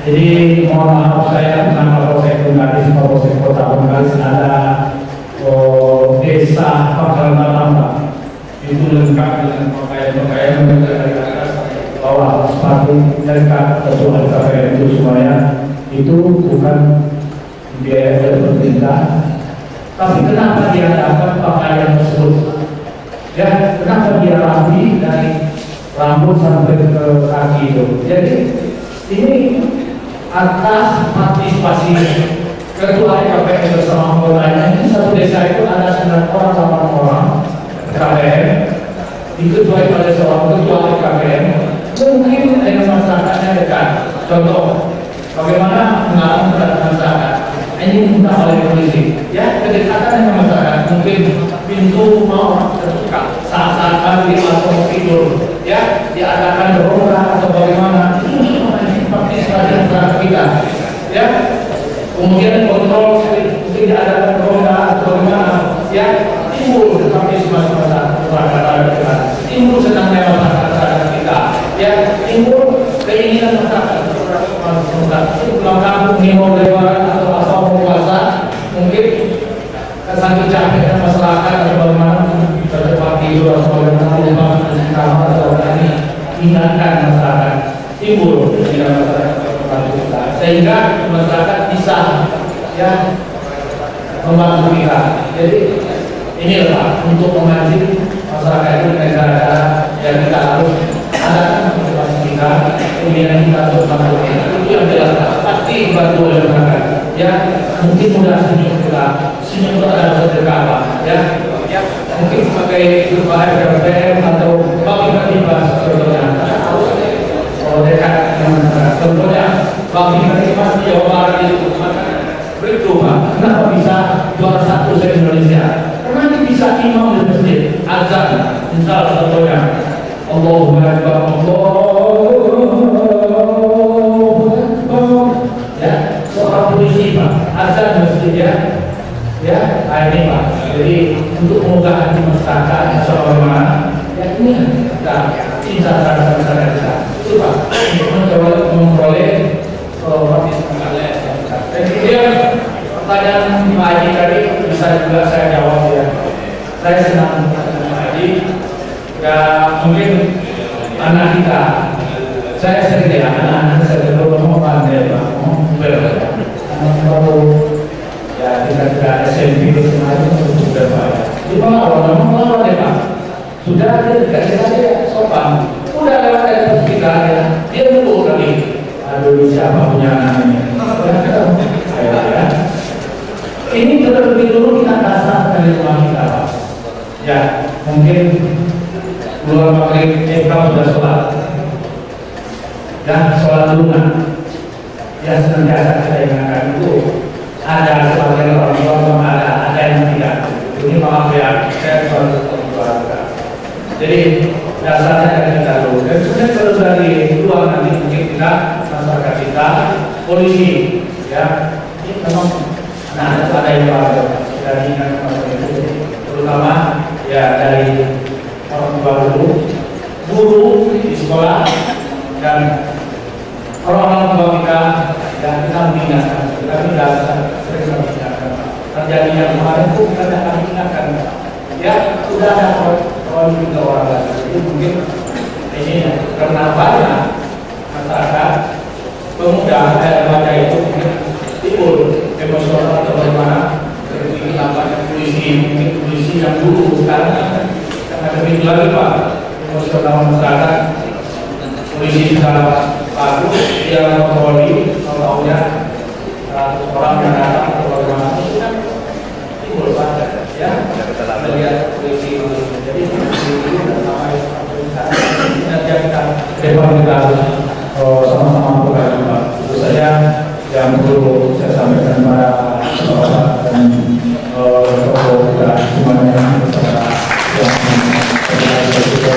Jadi mohon maaf saya nama Polsek Bengkalis, Polsek Kota Bengkalis ada desa Pangkalan Tambak itu lengkap dengan pakaian dari atas bawah sepatu lengkap Ketua RKPM itu supaya itu bukan biaya dari pemerintah. Tapi kenapa dia dapat pakaian tersebut? Ya, kenapa dia rapi dari rambut sampai ke kaki itu? Jadi ini atas partisipasi Ketua RKPM bersama anggotanya. Ini satu desa itu ada 9 orang, 8 orang KPM. Diketuai oleh seorang Ketua RKPM. Mungkin dengan masyarakatnya dekat. Contoh, bagaimana mengalami terhadap masyarakat. Ini minta oleh polisi. Ya, kedekatan dengan masyarakat. Mungkin pintu mau terbuka saat pagi atau tidur. Ya, diadakan berdoa atau bagaimana. Partisipasi masyarakat kita, ya. Kemudian kontrol mungkin diadakan berdoa atau bagaimana. Ya, timbul partisipasi masyarakat kita. Timbul senangnya masyarakat kita. Ya, timbul keinginan masyarakat. Pulang kampung mau lebaran atau apa mau puasa, mungkin kesan capeknya masyarakat atau bagaimana tercepat tidur atau bagaimana lupa kamar atau ini ingatkan masyarakat timbul di dalam masyarakat kita sehingga masyarakat bisa ya membantu kita. Jadi inilah untuk memancing masyarakat itu dengan cara yang kita harus ada motivasi kita, kemudian kita untuk membantu kita. Itu yang jelas pasti dibantu oleh masyarakat. Ya mungkin mudah senyum kita, senyum itu adalah sedekah ya. Mungkin sebagai ketua RKPM atau bagi bas contohnya harus dekat dengan masyarakat. Contohnya bagi mas Jawa Barat itu beritu Pak, kenapa bisa Nah ini Pak, jadi untuk membuka hati masyarakat sebagaimana ya ini kita cinta terhadap masyarakat kita itu Pak, untuk memperoleh partisipasi. Kemudian pertanyaan Pak Haji tadi bisa juga saya jawab ya. Saya senang dengan Pak Haji. Ya mungkin anak kita, saya sering ya anak-anak saya ngomong pandai Pak, ngomong baru ya kita tidak SMP kemarin untuk berbahaya. Di awal memang ya Pak, sudah dia dikasih saja sopan, udah lewat dari kita ya, dia nunggu lagi. Aduh siapa punya anak ini? Ya. Ini terlebih dulu kita dasar dari rumah kita Pak. Ya mungkin keluar maghrib kita sudah sholat dan sholat lunak. Ya senantiasa kita ingatkan itu ada sebagian orang tua yang ada yang tidak. Ini maaf ya, saya suatu keluarga. Jadi dasarnya dari kita dulu. Dan kemudian kalau dari luar nanti mungkin kita masyarakat kita, polisi, ya, ini memang nah ada yang baru dari itu, terutama ya dari orang tua dulu, guru di sekolah dan orang-orang tua kita. Dan kita mengingatkan, kita tidak sering mengingatkan terjadinya kemarin pun kita akan ingatkan ya sudah ada orang juga orang lain. Jadi mungkin ini karena banyak masyarakat pemuda remaja itu mungkin timbul emosional atau bagaimana seperti nampaknya polisi yang dulu sekarang karena demikian lagi Pak emosional masyarakat polisi sekarang bagus dia mengawali maunya orang yang datang atau bagaimana itu kan timbul pada ya melihat polisi jadi itu sama nanti kita depan kita sama-sama bukan Pak. Itu saja yang perlu saya sampaikan pada bapak dan tokoh kita semuanya bersama yang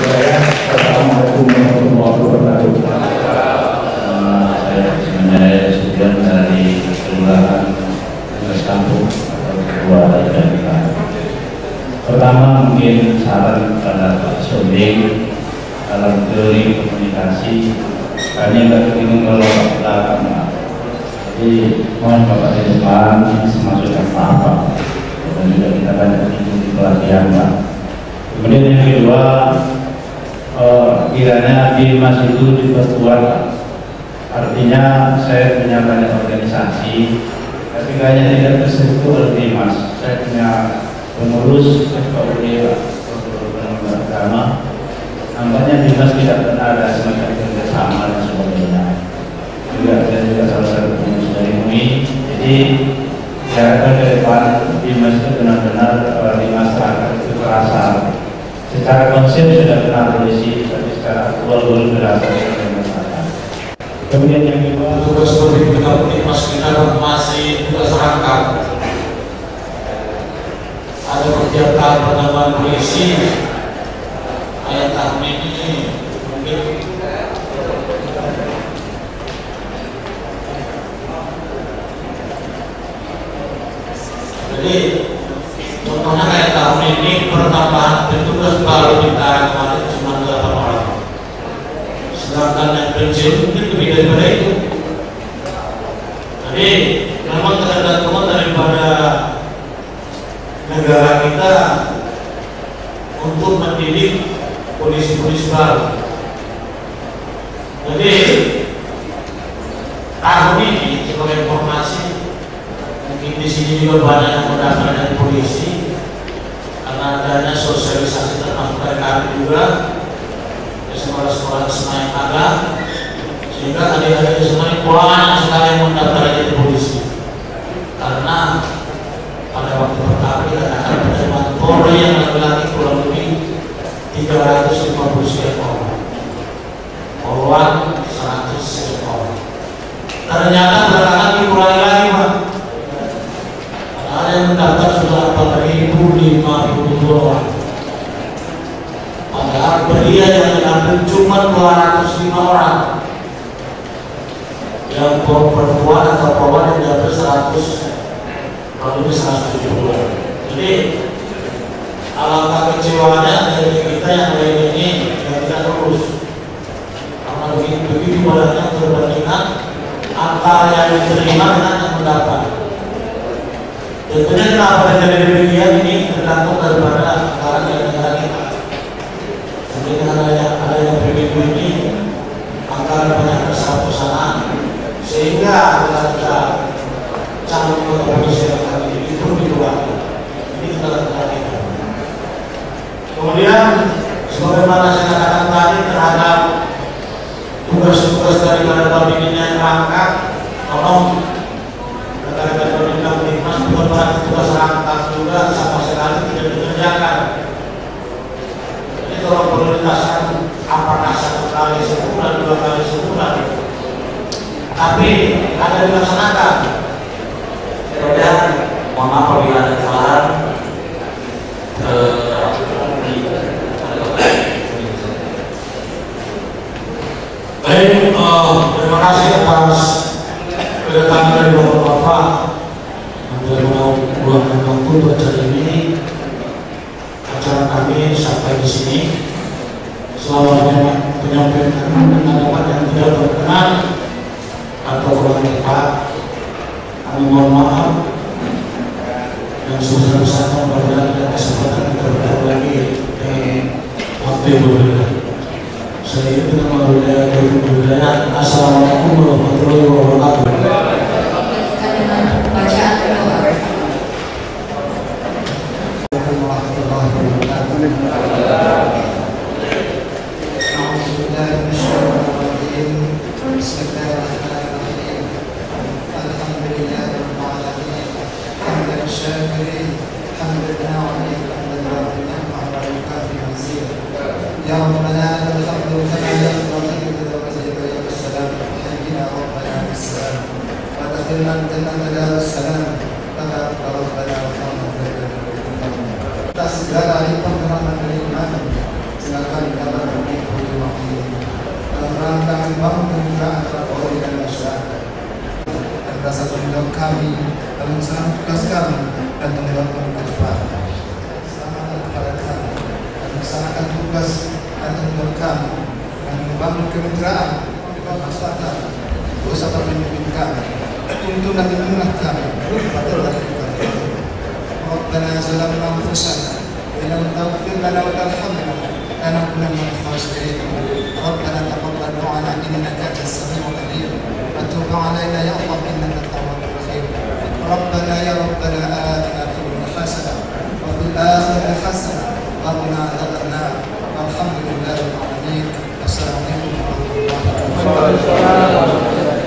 saya. Assalamualaikum warahmatullahi wabarakatuh. Saya sebagian dari kelurahan Kampung atau ketua kita. Pertama mungkin saran kepada Pak Sonding dalam teori komunikasi hanya nggak ingin melompat belakang. Jadi mohon Bapak di depan masukkan apa dan juga kita banyak di pelatihan Pak. Kemudian yang kedua kiranya di Mas itu diperkuat. Artinya saya punya banyak organisasi, tapi kayaknya tidak tersentuh oleh Mas. Saya punya pengurus FKUD agama. Nampaknya Dimas tidak pernah ada semacam kerjasama dan sebagainya. Dan juga salah satu pengurus dari MUI. Jadi diharapkan ke depan Dimas itu benar-benar di masyarakat itu terasa. Secara konsep sudah benar polisi, tapi secara aktual berasa dari masyarakat. Kemudian yang kedua, tugas seperti kita Dimas kita masih tugas rangkap. Ada kegiatan penambahan polisi ayat tahun ini mungkin jadi contohnya kayak tahun ini penambahan petugas baru kita kemarin cuma 8 orang, sedangkan yang pensiun mungkin lebih daripada itu. Jadi memang ketergantungan daripada negara kita untuk mendidik polisi-polisi baru. Jadi tahun ini sebagai informasi, mungkin di sini juga banyak yang mendaftar dari polisi karena adanya sosialisasi termasuk dari kami juga di sekolah-sekolah Senayan ada, sehingga adik-adik di Senayan banyak sekali yang mendaftar jadi polisi karena pada waktu pertama kita akan penerimaan Polri yang laki-laki kurang lebih 350 sekian orang, Polwan 100 sekian orang. Ternyata belakangan dikurangi lagi Pak. Ada yang mendaftar sudah 4.052 orang. Padahal pria yang diambil cuma 205 orang. Yang perempuan atau perempuan yang diambil 100, kalau lebih 170 orang. kekecewaannya dari kita yang lain ini yang tidak lulus. Karena begitu banyaknya perbandingan antara yang diterima dengan yang mendapat. Tentunya kenapa terjadi demikian ini tergantung daripada anggaran yang negara kita. Jadi dengan adanya PBB ini anggaran banyak besar-besaran sehingga kita calon anggota polisi yang kali ini pun diluar. Ini kita. Kemudian sebagaimana saya katakan tadi terhadap tugas-tugas daripada pembinaan yang rangkap, tolong rekan-rekan pembinaan Mas bukan berarti tugas rangkap juga sama sekali tidak dikerjakan. Jadi tolong prioritaskan apakah 1 kali sebulan, 2 kali sebulan, tapi ada dilaksanakan. Kemudian mohon maaf apabila ada kesalahan. Baik, terima kasih atas kedatangan dari Bapak-Bapak yang mau meluangkan waktu untuk acara ini. Acara kami sampai di sini. Selama menyampaikan pendapat yang tidak berkenan atau kurang tepat, kami mohon maaf. Yang sebesar-besarnya mudah-mudahan ada kesempatan kita bertemu lagi di waktu yang berbeda. Saya itu nama budaya. Assalamualaikum warahmatullahi wabarakatuh. Bacaan doa. يا ربنا الحمد كما ينبغي لجلال وجهك والسلام حينا ربنا بالسلام وادخلنا الجنة دار السلام كما ربنا وارحمنا atas segala lipat rahmat dari iman silakan dapat mengikuti waktu dalam rangka membangun kemitraan antara polri dan masyarakat dan rasa tanggung jawab kami dalam melaksanakan tugas kami dan tanggung jawab kami ke depan. Selamat kepada kami dan melaksanakan tugas dan tanggung jawab kami dan membangun kemitraan dengan masyarakat berusaha memimpin kami untuk nanti mengenal kami pada hari kami. ربنا ظلمنا انفسنا وان لم تغفر لنا وترحمنا لنكونن من الخاسرين ربنا تقبل دعاءنا انك انت السميع العليم وتب علينا يا الله انك التواب الرحيم ربنا يا ربنا اتنا في الدنيا حسنه وفي الاخره حسنه وقنا عذاب النار والحمد لله رب العالمين السلام عليكم ورحمه الله وبركاته.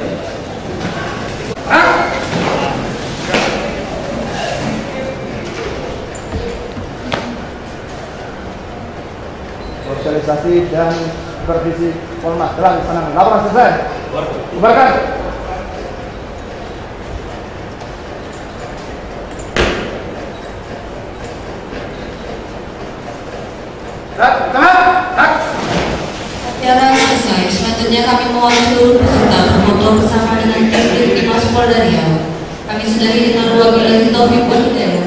Sosialisasi dan supervisi Polmas telah dilaksanakan. Laporan selesai. Bubarkan. Acara selesai. Selanjutnya kami mohon seluruh peserta berfoto bersama dengan tim Mas Polda Riau. Kami sudahi dengan wabillahi taufiq wal hidayah.